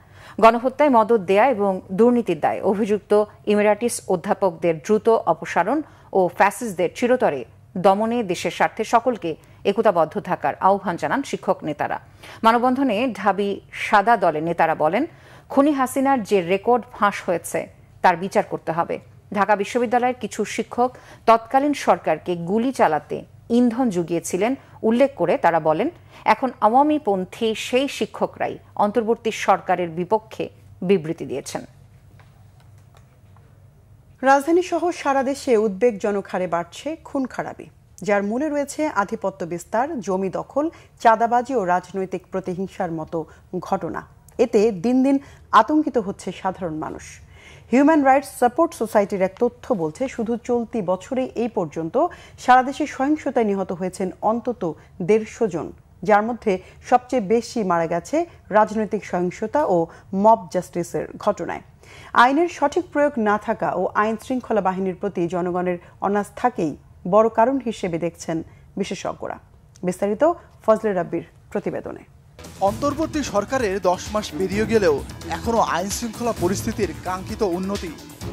গণহত্যায় মদত দেয়া এবং দুর্নীতির দায়ে অভিযুক্ত ইমিরাটিস অধ্যাপকদের দ্রুত অপসারণ ও ফ্যাসিস্টদের চিরতরে দমনে দেশের স্বার্থে সকলকে একতাবদ্ধ থাকার আহ্বান জানান শিক্ষক নেতারা। মানববন্ধনে ঢাবি সাদা দলের নেতারা বলেন, খুনি হাসিনার যে রেকর্ড ফাঁস হয়েছে তার বিচার করতে হবে। ঢাকা বিশ্ববিদ্যালয়ের কিছু শিক্ষক তৎকালীন সরকারকে গুলি চালাতে ইন্ধন জুগিয়েছিলেন উল্লেখ করে তারা বলেন, এখন আওয়ামীপন্থী সেই শিক্ষকরাই অন্তর্বর্তী সরকারের বিপক্ষে বিবৃতি দিয়েছেন। রাজধানী সহ সারা দেশে উদ্বেগজনক হারে বাড়ছে খুন খারাপি, যার মূলে রয়েছে আধিপত্য বিস্তার, জমি দখল, চাঁদাবাজি ও রাজনৈতিক প্রতিহিংসার মতো ঘটনা। এতে দিন দিন আতঙ্কিত হচ্ছে সাধারণ মানুষ। হিউম্যান রাইটস সাপোর্ট সোসাইটির এক তথ্য বলছে, শুধু চলতি বছরে এই পর্যন্ত সারা দেশে সহিংসতায় নিহত হয়েছেন অন্তত 150 জন, যার মধ্যে সবচেয়ে বেশি মারা গেছে রাজনৈতিক সহিংসতা ও মব জাস্টিসের ঘটনায়। আইনের সঠিক প্রয়োগ না থাকা ও আইন শৃঙ্খলা বাহিনীর প্রতি জনগণের অনাস্থাকেই বড় কারণ হিসেবে দেখছেন বিশেষজ্ঞরা। বিস্তারিত ফজলে রাব্বির প্রতিবেদনে। অন্তর্বর্তী সরকারের 10 মাস পেরিয়ে গেলেও এখনো আইন শৃঙ্খলা পরিস্থিতির কাঙ্ক্ষিত উন্নতি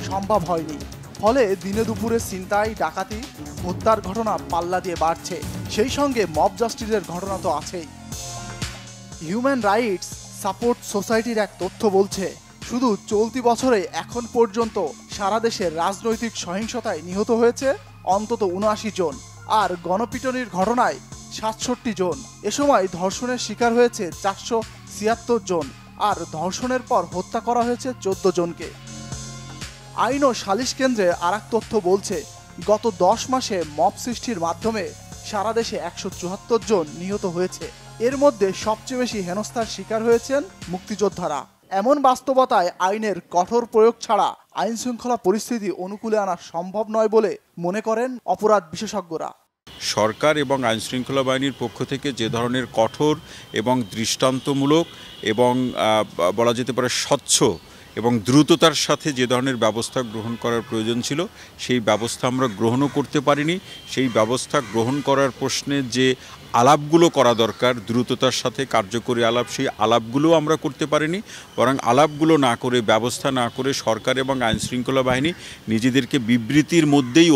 সম্ভব হয়নি। ফলে দিনে দুপুরে ছিনতাই, ডাকাতি, হত্যার ঘটনা পাল্লা দিয়ে বাড়ছে। সেই সঙ্গে মব জাস্টিসের ঘটনা তো আছেই। হিউম্যান রাইটস সাপোর্ট সোসাইটির এক তথ্য বলছে, শুধু চলতি বছরে এখন পর্যন্ত সারা দেশের রাজনৈতিক সহিংসতায় নিহত হয়েছে অন্তত 79 জন, আর গণপিটুনির ঘটনায় 67 জন। এ সময় ধর্ষণের শিকার হয়েছে 476 জন, আর ধর্ষণের পর হত্যা করা হয়েছে 14 জনকে। আইন ও সালিশ কেন্দ্রে আরেক তথ্য বলছে, গত 10 মাসে মব সৃষ্টির মাধ্যমে সারা দেশে 174 জন নিহত হয়েছে। এর মধ্যে সবচেয়ে বেশি হেনস্থার শিকার হয়েছেন মুক্তিযোদ্ধারা। এমন বাস্তবতায় আইনের কঠোর প্রয়োগ ছাড়া আইন শৃঙ্খলা পরিস্থিতি অনুকূলে আনা সম্ভব নয় বলে মনে করেন অপরাধ বিশেষজ্ঞরা। সরকার এবং আইন শৃঙ্খলা বাহিনীর পক্ষ থেকে যে ধরনের কঠোর এবং দৃষ্টান্তমূলক এবং বলা যেতে পারে স্বচ্ছ এবং দ্রুততার সাথে যে ধরনের ব্যবস্থা গ্রহণ করার প্রয়োজন ছিল, সেই ব্যবস্থা আমরা গ্রহণও করতে পারিনি। সেই ব্যবস্থা গ্রহণ করার প্রশ্নে যে আলাপগুলো করা দরকার, দ্রুততার সাথে কার্যকরী আলাপ, সেই আলাপগুলো আমরা করতে পারিনি। বরং আলাপগুলো না করে, ব্যবস্থা না করে সরকার এবং আইন শৃঙ্খলা বাহিনী নিজেদেরকে বিবৃতির মধ্যেই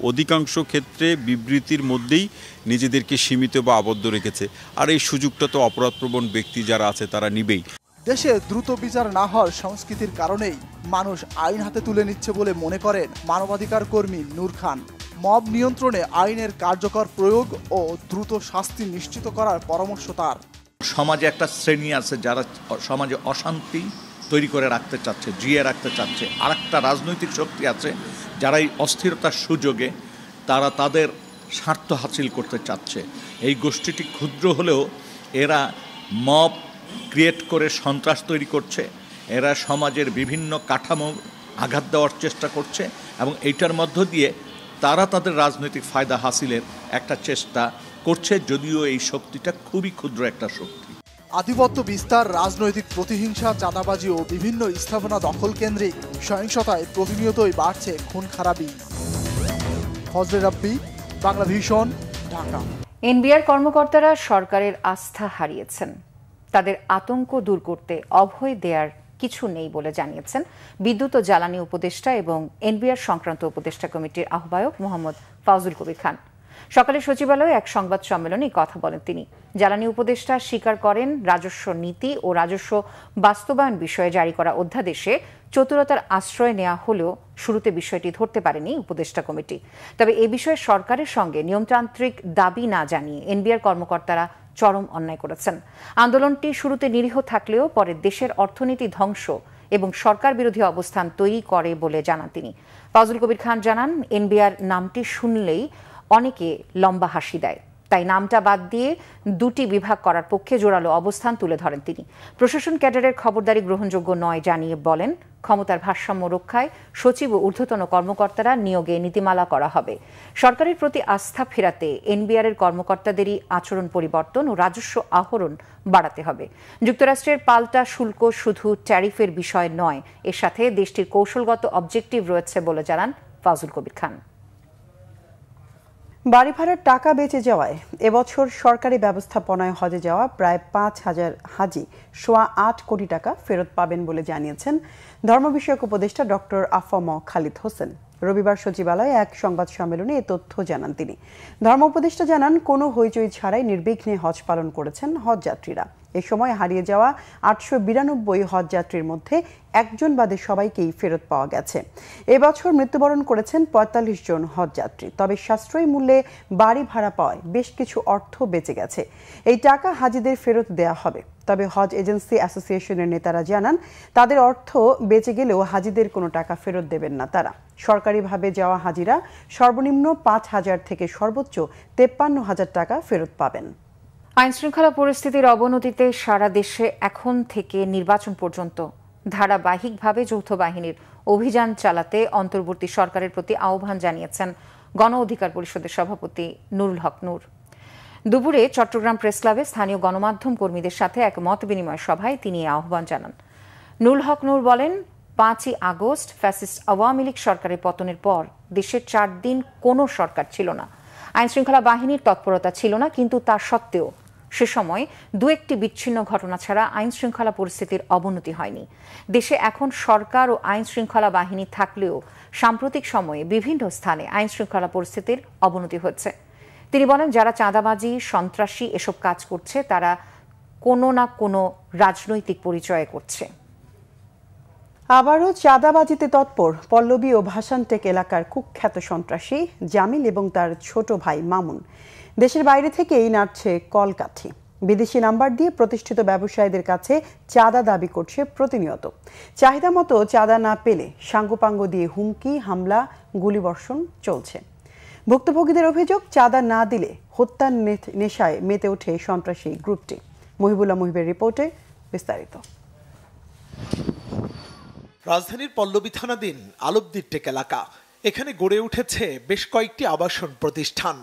অধিকাংশ ক্ষেত্রে বিবৃতির মধ্যেই নিজেদেরকে সীমিত বা আবদ্ধ রেখেছে। আর এই সুযোগটা তো অপরাধপ্রবণ ব্যক্তি যারা আছে তারা নিবেই। দেশে দ্রুত বিচার না হওয়ার সংস্কৃতির কারণেই মানুষ আইন হাতে তুলে নিচ্ছে বলে মনে করেন মানবাধিকার কর্মী নূর খান। মব নিয়ন্ত্রণে আইনের কার্যকর প্রয়োগ ও দ্রুত শাস্তি নিশ্চিত করার পরামর্শ তার। সমাজে একটা শ্রেণী আছে যারা সমাজে অশান্তি তৈরি করে রাখতে চাচ্ছে, জিয়ে রাখতে চাচ্ছে। আর একটা রাজনৈতিক শক্তি আছে যারা এই অস্থিরতার সুযোগে তারা তাদের স্বার্থ হাসিল করতে চাচ্ছে। এই গোষ্ঠীটি ক্ষুদ্র হলেও এরা মব ক্রিয়েট করে সন্ত্রাস তৈরি করছে, এরা সমাজের বিভিন্ন কাঠামো আঘাত দেওয়ার চেষ্টা করছে এবং এইটার মধ্য দিয়ে তারা তাদের রাজনৈতিক ফায়দা হাসিলের একটা চেষ্টা করছে, যদিও এই শক্তিটা খুবই ক্ষুদ্র একটা শক্তি। আধিপত্য বিস্তার, রাজনৈতিক প্রতিহিংসা, চাঁদাবাজি ও বিভিন্ন স্থাপনা দখল কেন্দ্রিক সহিংসতায় প্রতিনিয়তই বাড়ছে খুন খারাপি। ফজলে রাব্বি, বাংলা ভিশন, ঢাকা। এনবিআর কর্মকর্তারা সরকারের আস্থা হারিয়েছেন। তাদের আতঙ্ক দূর করতে অভয় দেয়ার কিছু নেই বলে জানিয়েছেন বিদ্যুৎ ও জ্বালানি উপদেষ্টা এবং এনবিআর সংক্রান্ত উপদেষ্টা কমিটির আহ্বায়ক মোহাম্মদ ফাউজুল কবির খান। সকালে সচিবালয়ে এক সংবাদ সম্মেলনে কথা বলেন তিনি। জ্বালানি উপদেষ্টা স্বীকার করেন, রাজস্ব নীতি ও রাজস্ব বাস্তবায়ন বিষয়ে জারি করা অধ্যাদেশে চতুরতার আশ্রয় নেওয়া হলেও শুরুতে বিষয়টি ধরতে পারেনি উপদেষ্টা কমিটি। তবে এ বিষয়ে সরকারের সঙ্গে নিয়মতান্ত্রিক দাবি না জানিয়ে এনবিআর কর্মকর্তারা চরম অন্যায় করেছেন। আন্দোলনটি শুরুতে নিরীহ থাকলেও পরে দেশের অর্থনীতি ধ্বংস এবং সরকার বিরোধী অবস্থান তৈরি করে বলে জানান তিনি। ফাউজুল কবির খান জানান, এনবিআর নামটি শুনলেই অনেকে লম্বা হাসি দেয়, তাই নামটা বাদ দিয়ে দুটি বিভাগ করার পক্ষে জোরালো অবস্থান তুলে ধরেন তিনি। প্রশাসন ক্যাডারের খবরদারি গ্রহণযোগ্য নয় জানিয়ে বলেন, ক্ষমতার ভারসাম্য রক্ষায় সচিব ও ঊর্ধ্বতন কর্মকর্তারা নিয়োগে নীতিমালা করা হবে। সরকারের প্রতি আস্থা ফেরাতে এনবিআরের কর্মকর্তাদেরই আচরণ পরিবর্তন ও রাজস্ব আহরণ বাড়াতে হবে। যুক্তরাষ্ট্রের পাল্টা শুল্ক শুধু ট্যারিফের বিষয় নয়, এর সাথে দেশটির কৌশলগত অবজেক্টিভ রয়েছে বলে জানান ফাউজুল কবির খান। বাড়ি ভাড়ার টাকা বেঁচে যাওয়ায় এবছর সরকারি ব্যবস্থাপনায় হজে যাওয়া প্রায় 5,000 হাজি 8.25 কোটি টাকা ফেরত পাবেন বলে জানিয়েছেন ধর্ম বিষয়ক উপদেষ্টা ডক্টর আফম খালিদ হোসেন। রবিবার সচিবালয়ে এক সংবাদ সম্মেলনে এ তথ্য জানান তিনি। ধর্ম উপদেষ্টা জানান, কোনো হইচই ছাড়াই নির্বিঘ্নে হজ পালন করেছেন হজযাত্রীরা। এ সময় হারিয়ে যাওয়া 892 হজযাত্রীর মধ্যে একজন বাদে সবাইকেই ফেরত পাওয়া গেছে। এবছর মৃত্যুবরণ করেছেন 45 জন হজযাত্রী। তবে সাশ্রয়ী মূল্যে বাড়ি ভাড়া পাওয়ায় বেশ কিছু অর্থ বেঁচে গেছে। এই টাকা হাজিদের ফেরত দেয়া হবে। তবে হজ এজেন্সি অ্যাসোসিয়েশনের নেতারা জানান, তাদের অর্থ বেঁচে গেলেও হাজিদের কোনো টাকা ফেরত দেবেন না তারা। সরকারিভাবে যাওয়া হাজিরা সর্বনিম্ন 5,000 থেকে সর্বোচ্চ 53,000 টাকা ফেরত পাবেন। আইনশৃঙ্খলা পরিস্থিতির অবনতিতে সারা দেশে এখন থেকে নির্বাচন পর্যন্ত ধারাবাহিকভাবে যৌথ বাহিনীর অভিযান চালাতে অন্তর্বর্তী সরকারের প্রতি আহ্বান জানিয়েছেন গণ অধিকার পরিষদের সভাপতি নুরুল হক নূর। দুপুরে চট্টগ্রাম প্রেস ক্লাবে স্থানীয় গণমাধ্যম কর্মীদের সাথে এক মত বিনিময় সভায় তিনি এই আহ্বান জানান। নুরুল হক নূর বলেন, 5ই আগস্ট ফ্যাসিস্ট আওয়ামী লীগ সরকারের পতনের পর দেশে 4 দিন কোনো সরকার ছিল না, আইনশৃঙ্খলা বাহিনীর তৎপরতা ছিল না, কিন্তু তা সত্ত্বেও সে সময় 2-1টি বিচ্ছিন্ন ঘটনা ছাড়া আইনশৃঙ্খলা পরিস্থিতির অবনতি হয়নি। দেশে এখন সরকার ও আইনশৃঙ্খলা বাহিনী থাকলেও সাম্প্রতিক সময়ে বিভিন্ন স্থানে আইনশৃঙ্খলা পরিস্থিতির অবনতি হচ্ছে। তিনি বলেন, যারা চাঁদাবাজি, সন্ত্রাসী এসব কাজ করছে তারা কোনো না কোনো রাজনৈতিক পরিচয় করছে। আবারও চাঁদাবাজিতে তৎপর পল্লবী ও ভাসানটেক এলাকার কুখ্যাত সন্ত্রাসী জামিল এবং তার ছোট ভাই মামুন। দেশের বাইরে থেকেই নাড়ছে কলকাঠি। বিদেশি নাম্বার দিয়ে প্রতিষ্ঠিত ব্যবসায়ীদের কাছে চাঁদা দাবি করছে প্রতিনিয়ত। চাহিদা মতো চাঁদা না পেলে সাঙ্গপাঙ্গ দিয়ে হুমকি, হামলা, গুলিবর্ষণ চলছে। ভুক্তভোগীদের অভিযোগ, চাঁদা না দিলে হত্যার নেশায় মেতে ওঠে সন্ত্রাসী গ্রুপটি। মহিবুল্লাহ মুহিবের রিপোর্টে বিস্তারিত। রাজধানীর পল্লবী থানাধীন আলবদির টেক এলাকা। এখানে গড়ে উঠেছে বেশ কয়েকটি আবাসন প্রতিষ্ঠান।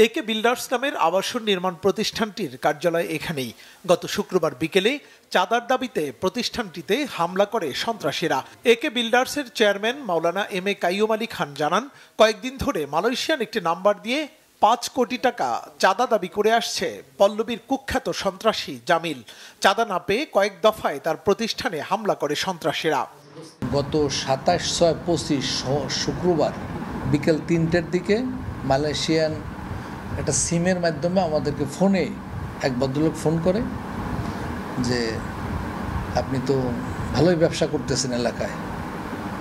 একে বিল্ডার্স নামের আবাসন নির্মাণ প্রতিষ্ঠানটির কার্যালয় এখানেই। গত শুক্রবার বিকেলে চাঁদার দাবিতে প্রতিষ্ঠানটিতে হামলা করে সন্ত্রাসীরা। একে বিল্ডার্সের chairman Maulana M A Qayyum Ali Khan জানান, কয়েকদিন ধরে মালয়েশিয়ান একটি নাম্বার দিয়ে 5 কোটি টাকা চাঁদা দাবি করে আসছে পল্লবীর কুখ্যাত সন্ত্রাসী জামিল। চাঁদা না পেয়ে কয়েক দফায় তার প্রতিষ্ঠানে হামলা করে সন্ত্রাসীরা। গত 27/6/25 শুক্রবার বিকেল 3টের দিকে মালয়েশিয়ান একটা সিমের মাধ্যমে আমাদেরকে ফোনে এক ভদ্রলোক ফোন করে যে আপনি তো ভালোই ব্যবসা করতেছেন এলাকায়,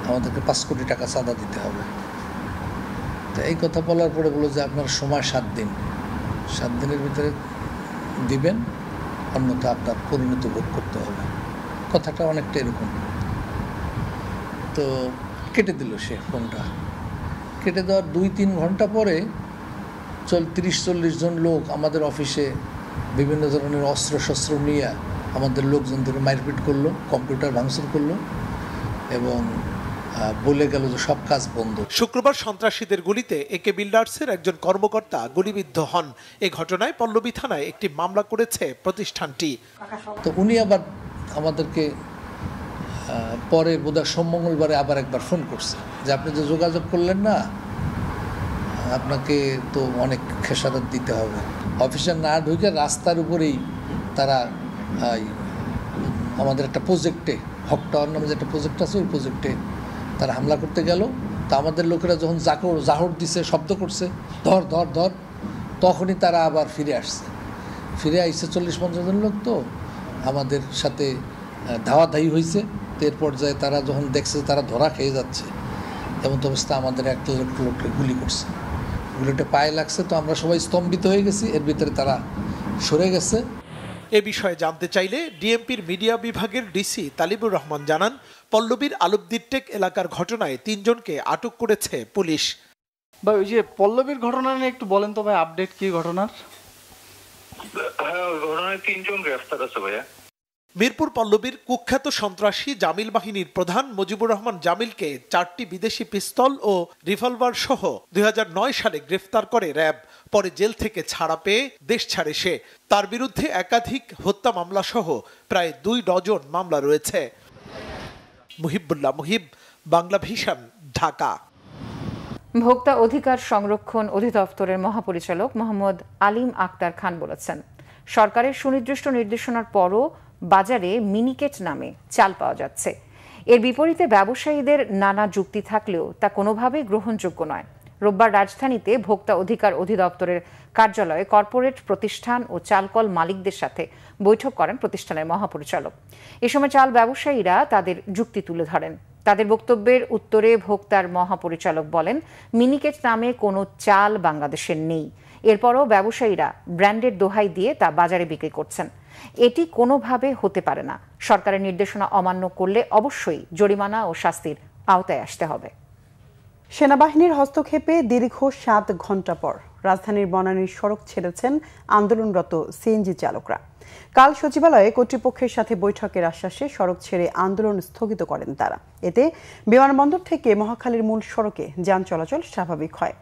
আমাদেরকে 5 কোটি টাকা চাঁদা দিতে হবে। তো এই কথা বলার পরে বললো যে আপনার সময় 7 দিন, 7 দিনের ভিতরে দিবেন, অন্যথা আপনার পরিণতি ভোগ করতে হবে। কথাটা অনেকটা এরকম। তো কেটে দিল সে ফোনটা। কেটে দেওয়ার 2-3 ঘন্টা পরে 30-40 জন লোক আমাদের অফিসে বিভিন্ন ধরনের অস্ত্র নিয়ে আমাদের লোকজনদের মারপিট করলো, কম্পিউটার ভাঙচুর করলো এবং বলে গেল যে সব কাজ বন্ধ। শুক্রবার সন্ত্রাসীদের গুলিতে একে বিল্ডার্সের একজন কর্মকর্তা গুলিবিদ্ধ হন। এই ঘটনায় পল্লবী থানায় একটি মামলা করেছে প্রতিষ্ঠানটি। তো উনি আবার আমাদেরকে পরে বোধহয় সোম-মঙ্গলবারে আবার একবার ফোন করছে যে আপনি যে যোগাযোগ করলেন না, আপনাকে তো অনেক খেসারত দিতে হবে। অফিসে না ঢুকে রাস্তার উপরেই তারা আমাদের একটা প্রজেক্টে হক টাওয়ার নামে যে একটা প্রজেক্ট আছে ওই প্রজেক্টে তারা হামলা করতে গেল। তা আমাদের লোকেরা যখন জাহর দিছে, শব্দ করছে ধর ধর ধর, তখনই তারা আবার ফিরে আসছে। ফিরে আসছে 40-50 জন লোক, তো আমাদের সাথে ধাওয়াধাই হয়েছে। এর পর্যায়ে তারা যখন দেখছে তারা ধরা খেয়ে যাচ্ছে, এমন অবস্থা আমাদের একটা লোককে গুলি করছে। গুলিটা পায়ে লাগছে, তো আমরা সবাই স্তম্ভিত হয়ে গেছি। এর ভিতরে তারা সরে গেছে। এ বিষয়ে জানতে চাইলে ডিএমপির মিডিয়া বিভাগের ডিসি তালিবুর রহমান জানান, পল্লবীর আলুবদিরটেক এলাকার ঘটনায় 3 জনকে আটক করেছে পুলিশ। ভাই ওই যে পল্লবীর ঘটনা নিয়ে একটু বলেন তো ভাই, আপডেট কি ঘটনার? হ্যাঁ, ঘটনায় 3 জন গ্রেফতার আছে ভাইয়া। মিরপুর পল্লবীর কুখ্যাত সন্ত্রাসী জামিল বাহিনীর প্রধান মুজিবুর রহমান জামিলকে 4টি বিদেশি পিস্তল ও রিভলভার সহ 2009 সালে গ্রেফতার করে র্যাব। পরে জেল থেকে ছাড়া পেয়ে দেশ ছাড়ে সে। তার বিরুদ্ধে একাধিক হত্যা মামলা সহ প্রায় 2 ডজন মামলা রয়েছে। মুহিবুল্লাহ মুহিব, বাংলা ভিশন, ঢাকা। ভোক্তা অধিকার সংরক্ষণ অধিদপ্তরের মহাপরিচালক মোহাম্মদ আলিম আক্তার খান বলেছেন, সরকারের সুনির্দিষ্ট নির্দেশনার পরও বাজারে মিনিকেট নামে চাল পাওয়া যাচ্ছে। এর বিপরীতে ব্যবসায়ীদের নানা যুক্তি থাকলেও তা কোনোভাবেই গ্রহণযোগ্য নয়। রোববার রাজধানীতে ভোক্তা অধিকার অধিদপ্তরের কার্যালয়ে কর্পোরেট প্রতিষ্ঠান ও চালকল মালিকদের সাথে বৈঠক করেন প্রতিষ্ঠানের মহাপরিচালক। এ সময় চাল ব্যবসায়ীরা তাদের যুক্তি তুলে ধরেন। তাদের বক্তব্যের উত্তরে ভোক্তার মহাপরিচালক বলেন, মিনিকেট নামে কোনো চাল বাংলাদেশের নেই। এরপরও ব্যবসায়ীরা ব্র্যান্ডের দোহাই দিয়ে তা বাজারে বিক্রি করছেন। এটি কোনোভাবে হতে পারে না। সরকারের নির্দেশনা অমান্য করলে অবশ্যই জরিমানা ও শাস্তির আওতায় আসতে হবে। সেনাবাহিনীর হস্তক্ষেপে দীর্ঘ 7 ঘণ্টা পর রাজধানীর বনানীর সড়ক ছেড়েছেন আন্দোলনরত সিএনজি চালকরা। কাল সচিবালয়ে কর্তৃপক্ষের সাথে বৈঠকের আশ্বাসে সড়ক ছেড়ে আন্দোলন স্থগিত করেন তারা। এতে বিমানবন্দর থেকে মহাখালীর মূল সড়কে যান চলাচল স্বাভাবিক হয়।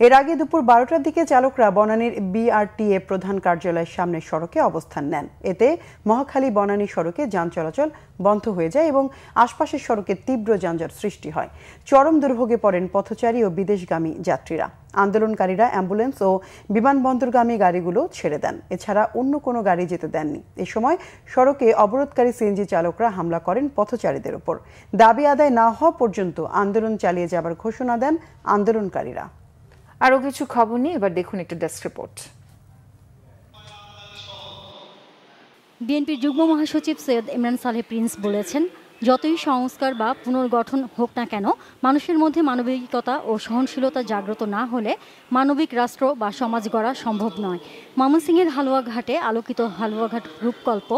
এর আগে দুপুর 12টার দিকে চালকরা বনানীর বিআরটিএ প্রধান কার্যালয়ের সামনে সড়কে অবস্থান নেন। এতে মহাখালী বনানী সড়কে যান চলাচল বন্ধ হয়ে যায় এবং আশপাশের সড়কে তীব্র যানজট সৃষ্টি হয়। চরম দুর্ভোগে পড়েন পথচারী ও বিদেশগামী যাত্রীরা। আন্দোলনকারীরা অ্যাম্বুলেন্স ও বিমানবন্দরগামী গাড়িগুলো ছেড়ে দেন। এছাড়া অন্য কোনো গাড়ি যেতে দেননি। এ সময় সড়কে অবরোধকারী সিএনজি চালকরা হামলা করেন পথচারীদের উপর। দাবি আদায় না হওয়া পর্যন্ত আন্দোলন চালিয়ে যাবার ঘোষণা দেন আন্দোলনকারীরা। আরও কিছু খবর নিয়ে এবার দেখুন একটু ডেস্ক রিপোর্ট। বিএনপির যুগ্ম মহাসচিব সৈয়দ ইমরান সালেহ প্রিন্স বলেছেন, যতই সংস্কার বা পুনর্গঠন হোক না কেন, মানুষের মধ্যে মানবিকতা ও সহনশীলতা জাগ্রত না হলে মানবিক রাষ্ট্র বা সমাজ গড়া সম্ভব নয়। ময়মনসিংহের হালুয়াঘাটে আলোকিত হালুয়াঘাট রূপকল্প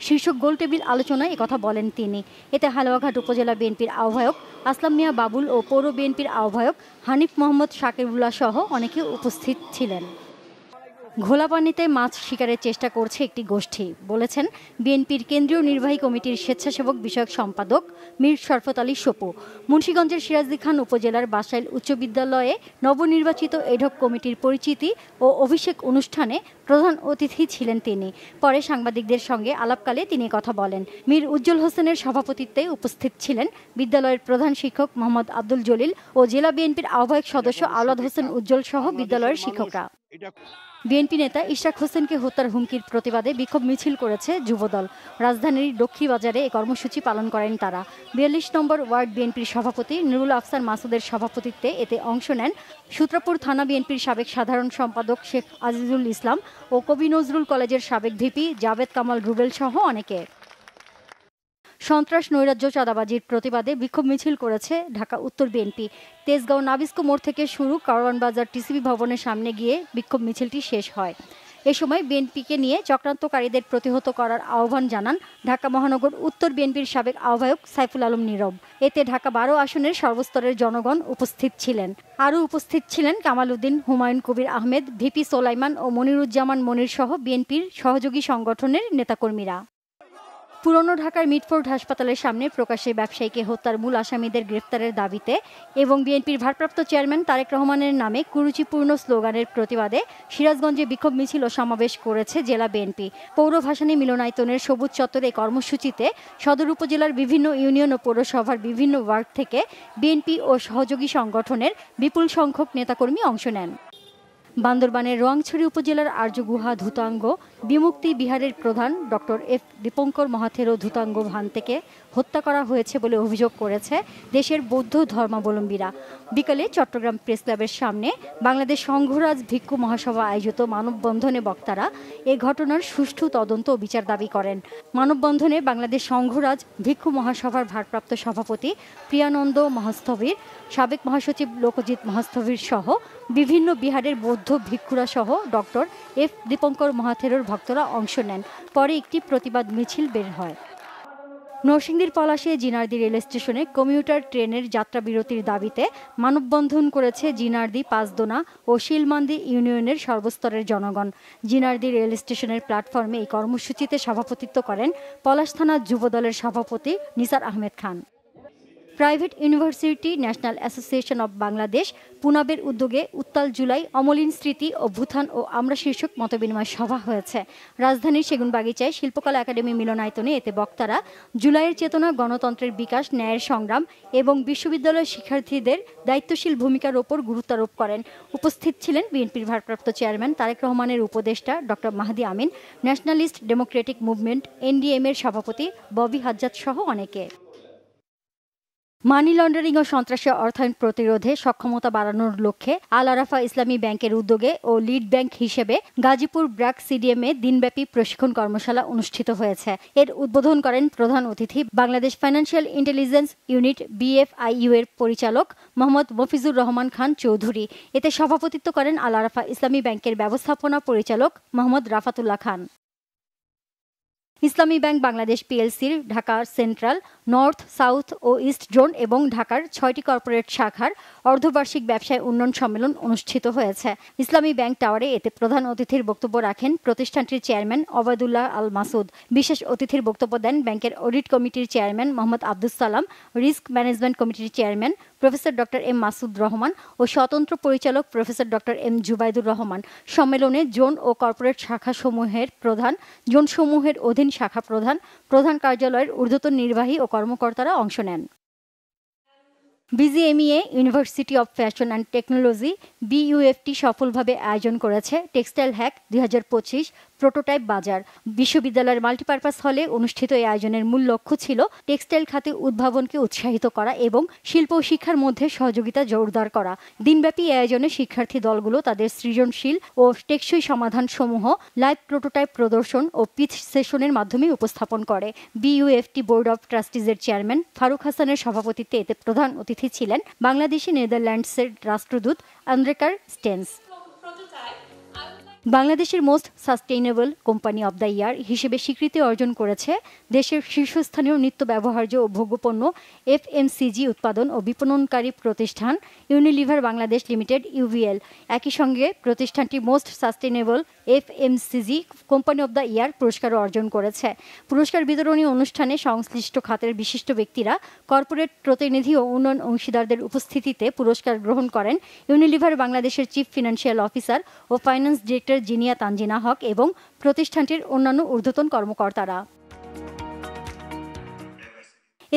শীর্ষক গোলটেবিল আলোচনায় একথা বলেন তিনি। এতে হালুয়াঘাট উপজেলা বিএনপির আহ্বায়ক আসলাম মিয়া বাবুল ও পৌর বিএনপির আহ্বায়ক হানিফ মোহাম্মদ শাকিরুল্লাহ সহ অনেকে উপস্থিত ছিলেন। ঘোলাপানিতে মাছ শিকারের চেষ্টা করছে একটি গোষ্ঠী, বলেছেন বিএনপির কেন্দ্রীয় নির্বাহী কমিটির স্বেচ্ছাসেবক বিষয়ক সম্পাদক মীর শরফত আলী সপু। মুন্সিগঞ্জের সিরাজদি খান উপজেলার বাসাইল উচ্চ বিদ্যালয়ে নবনির্বাচিত এডহক কমিটির পরিচিতি ও অভিষেক অনুষ্ঠানে প্রধান অতিথি ছিলেন তিনি। পরে সাংবাদিকদের সঙ্গে আলাপকালে তিনি কথা বলেন। মীর উজ্জ্বল হোসেনের সভাপতিত্বে উপস্থিত ছিলেন বিদ্যালয়ের প্রধান শিক্ষক মোহাম্মদ আব্দুল জলিল ও জেলা বিএনপির আহ্বায়ক সদস্য আওলাদ হোসেন উজ্জ্বল সহ বিদ্যালয়ের শিক্ষকরা। বিএনপি নেতা ইশরাক হোসেনকে হত্যার হুমকির প্রতিবাদে বিক্ষোভ মিছিল করেছে যুবদল। রাজধানীর লক্ষ্মীবাজারে এই কর্মসূচি পালন করেন তারা। 42 নম্বর ওয়ার্ড বিএনপির সভাপতি নুরুল আফসার মাসুদের সভাপতিত্বে এতে অংশ নেন সূত্রপুর থানা বিএনপির সাবেক সাধারণ সম্পাদক শেখ আজিজুল ইসলাম ও কবি নজরুল কলেজের সাবেক ভিপি জাভেদ কামাল রুবেল সহ অনেকে। সন্ত্রাস, নৈরাজ্য, চাঁদাবাজির প্রতিবাদে বিক্ষোভ মিছিল করেছে ঢাকা উত্তর বিএনপি। তেজগাঁও নাবিস্কো মোড় থেকে শুরু কারওয়ান বাজার টিসিবি ভবনের সামনে গিয়ে বিক্ষোভ মিছিলটি শেষ হয়। এ সময় বিএনপিকে নিয়ে চক্রান্তকারীদের প্রতিহত করার আহ্বান জানান ঢাকা মহানগর উত্তর বিএনপির সাবেক আহ্বায়ক সাইফুল আলম নীরব। এতে ঢাকা 12 আসনের সর্বস্তরের জনগণ উপস্থিত ছিলেন। আরও উপস্থিত ছিলেন কামাল উদ্দিন, হুমায়ুন কবির আহমেদ, ভিপি সোলাইমান ও মনিরুজ্জামান মনির সহ বিএনপির সহযোগী সংগঠনের নেতাকর্মীরা। পুরনো ঢাকার মিটফোর্ড হাসপাতালের সামনে প্রকাশ্যে ব্যবসায়ীকে হত্যার মূল আসামিদের গ্রেফতারের দাবিতে এবং বিএনপির ভারপ্রাপ্ত চেয়ারম্যান তারেক রহমানের নামে কুরুচিপূর্ণ স্লোগানের প্রতিবাদে সিরাজগঞ্জে বিক্ষোভ মিছিল ও সমাবেশ করেছে জেলা বিএনপি। পৌর ভাসানী মিলনায়তনের সবুজ চত্বরে কর্মসূচিতে সদর উপজেলার বিভিন্ন ইউনিয়ন ও পৌরসভার বিভিন্ন ওয়ার্ড থেকে বিএনপি ও সহযোগী সংগঠনের বিপুল সংখ্যক নেতাকর্মী অংশ নেন। বান্দরবানের রোয়াংছড়ি উপজেলার আর্যগুহা, ধুতাঙ্গ, বিমুক্তি বিহারের প্রধান ডক্টর এফ দীপঙ্কর মহাথেরো ধূতাঙ্গ ভান্তেকে হত্যা করা হয়েছে বলে অভিযোগ করেছে দেশের বৌদ্ধ ধর্মাবলম্বীরা। বিকালে চট্টগ্রাম প্রেস ক্লাবের সামনে বাংলাদেশ সংঘরাজ ভিক্ষু মহাসভা আয়োজিত মানববন্ধনে বক্তারা এ ঘটনার সুষ্ঠু তদন্ত ও বিচার দাবি করেন। মানববন্ধনে বাংলাদেশ সংঘরাজ ভিক্ষু মহাসভার ভারপ্রাপ্ত সভাপতি প্রিয়ানন্দ মহাস্থবির, সাবেক মহাসচিব লোকজিৎ মহাস্থবির সহ বিভিন্ন বিহারের বৌদ্ধ ভিক্ষুরা সহ ডক্টর এফ দীপঙ্কর মহাথেরোর ভক্তরা অংশ নেন। পরে একটি প্রতিবাদ মিছিল বের হয়। নরসিংদীর পলাশে জিনারদী রেল স্টেশনে কমিউটার ট্রেনের যাত্রা বিরতির দাবিতে মানববন্ধন করেছে জিনারদী, পাঁচদোনা ও শিলমান্দি ইউনিয়নের সর্বস্তরের জনগণ। জিনারদী রেল স্টেশনের প্ল্যাটফর্মে এই কর্মসূচিতে সভাপতিত্ব করেন পলাশ থানা যুবদলের সভাপতি Nisar Ahmed Khan. Private university national association of Bangladesh পুনাবের উদ্যোগে উত্তাল জুলাই, অমলিন স্মৃতি, অভ্যুত্থান ও আমরা শীর্ষক মতবিনিময় সভা হয়েছে রাজধানীর সেগুনবাগিচায় শিল্পকলা একাডেমি মিলনায়তনে। এতে বক্তারা জুলাইয়ের চেতনা, গণতন্ত্রের বিকাশ, ন্যায়ের সংগ্রাম এবং বিশ্ববিদ্যালয়ের শিক্ষার্থীদের দায়িত্বশীল ভূমিকার ওপর গুরুত্বারোপ করেন। উপস্থিত ছিলেন বিএনপির ভারপ্রাপ্ত চেয়ারম্যান তারেক রহমানের উপদেষ্টা ডক্টর মাহদি আমিন, ন্যাশনালিস্ট ডেমোক্রেটিক মুভমেন্ট এনডিএম এর সভাপতি ববি হাজ্জাত সহ অনেকে। মানি লন্ডারিং ও সন্ত্রাসী অর্থায়ন প্রতিরোধে সক্ষমতা বাড়ানোর লক্ষ্যে আল আরাফা ইসলামী ব্যাংকের উদ্যোগে ও লিড ব্যাংক হিসেবে গাজীপুর ব্র্যাক সিডিএমে দিনব্যাপী প্রশিক্ষণ কর্মশালা অনুষ্ঠিত হয়েছে। এর উদ্বোধন করেন প্রধান অতিথি Bangladesh financial intelligence unit BFIU এর পরিচালক মোহাম্মদ মফিজুর রহমান খান চৌধুরী। এতে সভাপতিত্ব করেন আল আরাফা ইসলামী ব্যাংকের ব্যবস্থাপনা পরিচালক মোহাম্মদ রাফাতুল্লাহ খান। ইসলামী ব্যাংক বাংলাদেশ PLCর ঢাকা সেন্ট্রাল, নর্থ, সাউথ ও ইস্ট জোন এবং ঢাকার 6টি কর্পোরেট শাখার অর্ধবার্ষিক ব্যবসায় উন্নয়ন সম্মেলন অনুষ্ঠিত হয়েছে ইসলামী ব্যাংক টাওয়ারে। এতে প্রধান অতিথির বক্তব্য রাখেন প্রতিষ্ঠানটির চেয়ারম্যান ওবায়দুল্লাহ আল মাসুদ। বিশেষ অতিথির বক্তব্য দেন ব্যাংকের অডিট কমিটির chairman Mohammad Abdus Salam, risk management কমিটির chairman professor doctor M Masud Rahman ও স্বতন্ত্র পরিচালক professor doctor M Zubaidur Rahman. সম্মেলনে জোন ও কর্পোরেট শাখাসমূহের প্রধান, জোনসমূহের অধীন শাখা প্রধান, প্রধান কার্যালয়ের ঊর্ধ্বতন নির্বাহী ও কর্মকর্তারা অংশ নেন। BGMEA university of fashion and technology BUFT সফলভাবে আয়োজন করেছে টেক্সটাইল হ্যাক 2025 প্রোটোটাইপ বাজার। বিশ্ববিদ্যালয়ের মাল্টিপারপাস হলে অনুষ্ঠিত এই আয়োজনের মূল লক্ষ্য ছিল টেক্সটাইল খাতে উদ্ভাবনকে উৎসাহিত করা এবং শিল্প ও শিক্ষার মধ্যে সহযোগিতা জোরদার করা। দিনব্যাপী এই আয়োজনে শিক্ষার্থী দলগুলো তাদের সৃজনশীল ও টেকসই সমাধানসমূহ লাইভ প্রোটোটাইপ প্রদর্শন ও পিচ সেশনের মাধ্যমে উপস্থাপন করে। BUFT বোর্ড অব ট্রাস্টিজের চেয়ারম্যান ফারুক হাসানের সভাপতিত্বে এতে প্রধান অতিথি ছিলেন বাংলাদেশি নেদারল্যান্ডসের রাষ্ট্রদূত আন্দ্রেকার স্টেন্স। বাংলাদেশের most sustainable company of the year হিসেবে স্বীকৃতি অর্জন করেছে দেশের শীর্ষস্থানীয় নিত্য ব্যবহার্য ও ভোগ্যপণ্য FMCG উৎপাদন ও বিপণনকারী প্রতিষ্ঠান ইউনিলিভার বাংলাদেশ লিমিটেড UVL। একই সঙ্গে প্রতিষ্ঠানটি most sustainable FMCG company of the year পুরস্কারও অর্জন করেছে। পুরস্কার বিতরণী অনুষ্ঠানে সংশ্লিষ্ট খাতের বিশিষ্ট ব্যক্তিরা, কর্পোরেট প্রতিনিধি ও উন্নয়ন অংশীদারদের উপস্থিতিতে পুরস্কার গ্রহণ করেন ইউনিলিভার বাংলাদেশের চিফ ফিনান্সিয়াল অফিসার ও ফাইন্যান্স ডিরেক্টর জিনিয়া তানজিনা হক এবং প্রতিষ্ঠানটির অন্যান্য ঊর্ধ্বতন কর্মকর্তারা।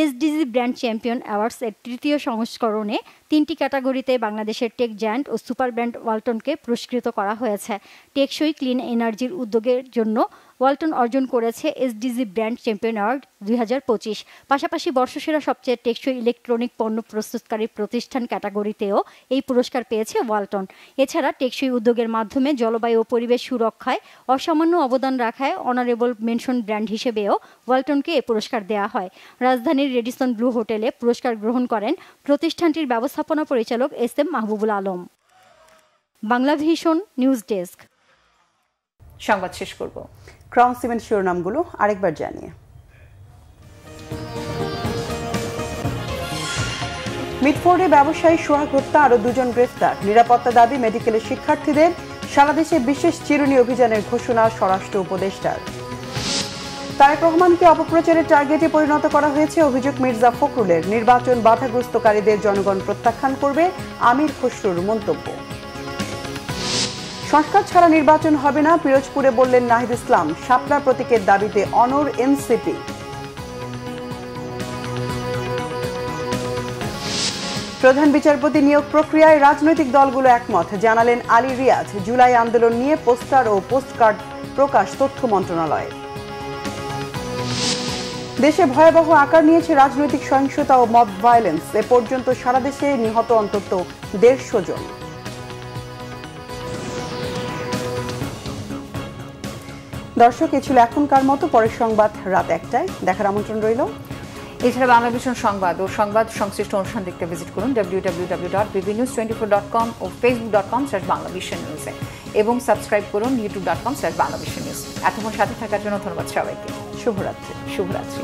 SDG ব্র্যান্ড চ্যাম্পিয়ন অ্যাওয়ার্ডস এর তৃতীয় সংস্করণে 3টি ক্যাটাগরিতে বাংলাদেশের টেক জায়ান্ট ও সুপার ব্র্যান্ড ওয়ালটনকে পুরস্কৃত করা হয়েছে। টেকসই ক্লিন এনার্জির উদ্যোগের জন্য ওয়ালটন অর্জন করেছে SDG ব্র্যান্ড চ্যাম্পিয়ন অ্যাওয়ার্ড 2025। পাশাপাশি বর্ষসেরা সবচেয়ে টেকসই ইলেকট্রনিক পণ্য প্রস্তুতকারী প্রতিষ্ঠান ক্যাটাগরিতেও এই পুরস্কার পেয়েছে ওয়ালটন। এছাড়া টেকসই উদ্যোগের মাধ্যমে জলবায়ু ও পরিবেশ সুরক্ষায় অসামান্য অবদান রাখায় অনারেবল মেনশন ব্র্যান্ড হিসেবেও ওয়ালটনকে এ পুরস্কার দেওয়া হয়। রাজধানীর রেডিসন ব্লু হোটেলে পুরস্কার গ্রহণ করেন প্রতিষ্ঠানটির ব্যবস্থাপনা পরিচালক SM Mahbubul Alam. Bangla vision news desk. সংবাদ শেষ করব। ক্রাউন সিমেন্ট শিরোনামগুলো আরেকবার জানিয়ে মিটফোর্ডে ব্যবসায়ী সোহাগ হত্যা, আরো 2 জন গ্রেফতার। নিরাপত্তা দাবি মেডিকেলের শিক্ষার্থীদের। সারা দেশে বিশেষ চিরুনি অভিযানের ঘোষণা স্বরাষ্ট্র উপদেষ্টার। তারেক রহমানকে অপপ্রচারের টার্গেটে পরিণত করা হয়েছে, অভিযোগ মির্জা ফখরুলের। নির্বাচন বাধাগ্রস্তকারীদের জনগণ প্রত্যাখ্যান করবে, আমির খসরুর মন্তব্য। সংস্কার ছাড়া নির্বাচন হবে না, পিরোজপুরে বললেন নাহিদ ইসলাম। শাপলা প্রতীকের দাবিতে অনড় এনসিপি। প্রধান বিচারপতি নিয়োগ প্রক্রিয়ায় রাজনৈতিক দলগুলো একমত, জানালেন আলী রিয়াজ। জুলাই আন্দোলন নিয়ে পোস্টার ও পোস্টকার্ড প্রকাশ তথ্য মন্ত্রণালয়ে। দেশে ভয়াবহ আকার নিয়েছে রাজনৈতিক সহিংসতা ও মব ভায়োলেন্স। এ পর্যন্ত সারা দেশে নিহত অন্তত 150 জন। দর্শক, এ ছিল এখনকার মতো। পরের সংবাদ রাত 1টায় দেখার আমন্ত্রণ রইল। এছাড়া বাংলাদেশের সংবাদ ও সংবাদ সংশ্লিষ্ট অনুষ্ঠান দেখতে ভিজিট করুন www.bbnews24.com ও facebook.com/banglavisionnews এবং সাবস্ক্রাইব করুন youtube.com/banglavisionnews। এতক্ষণ সাথে থাকার জন্য ধন্যবাদ সবাইকে। শুভরাত্রি। শুভরাত্রি।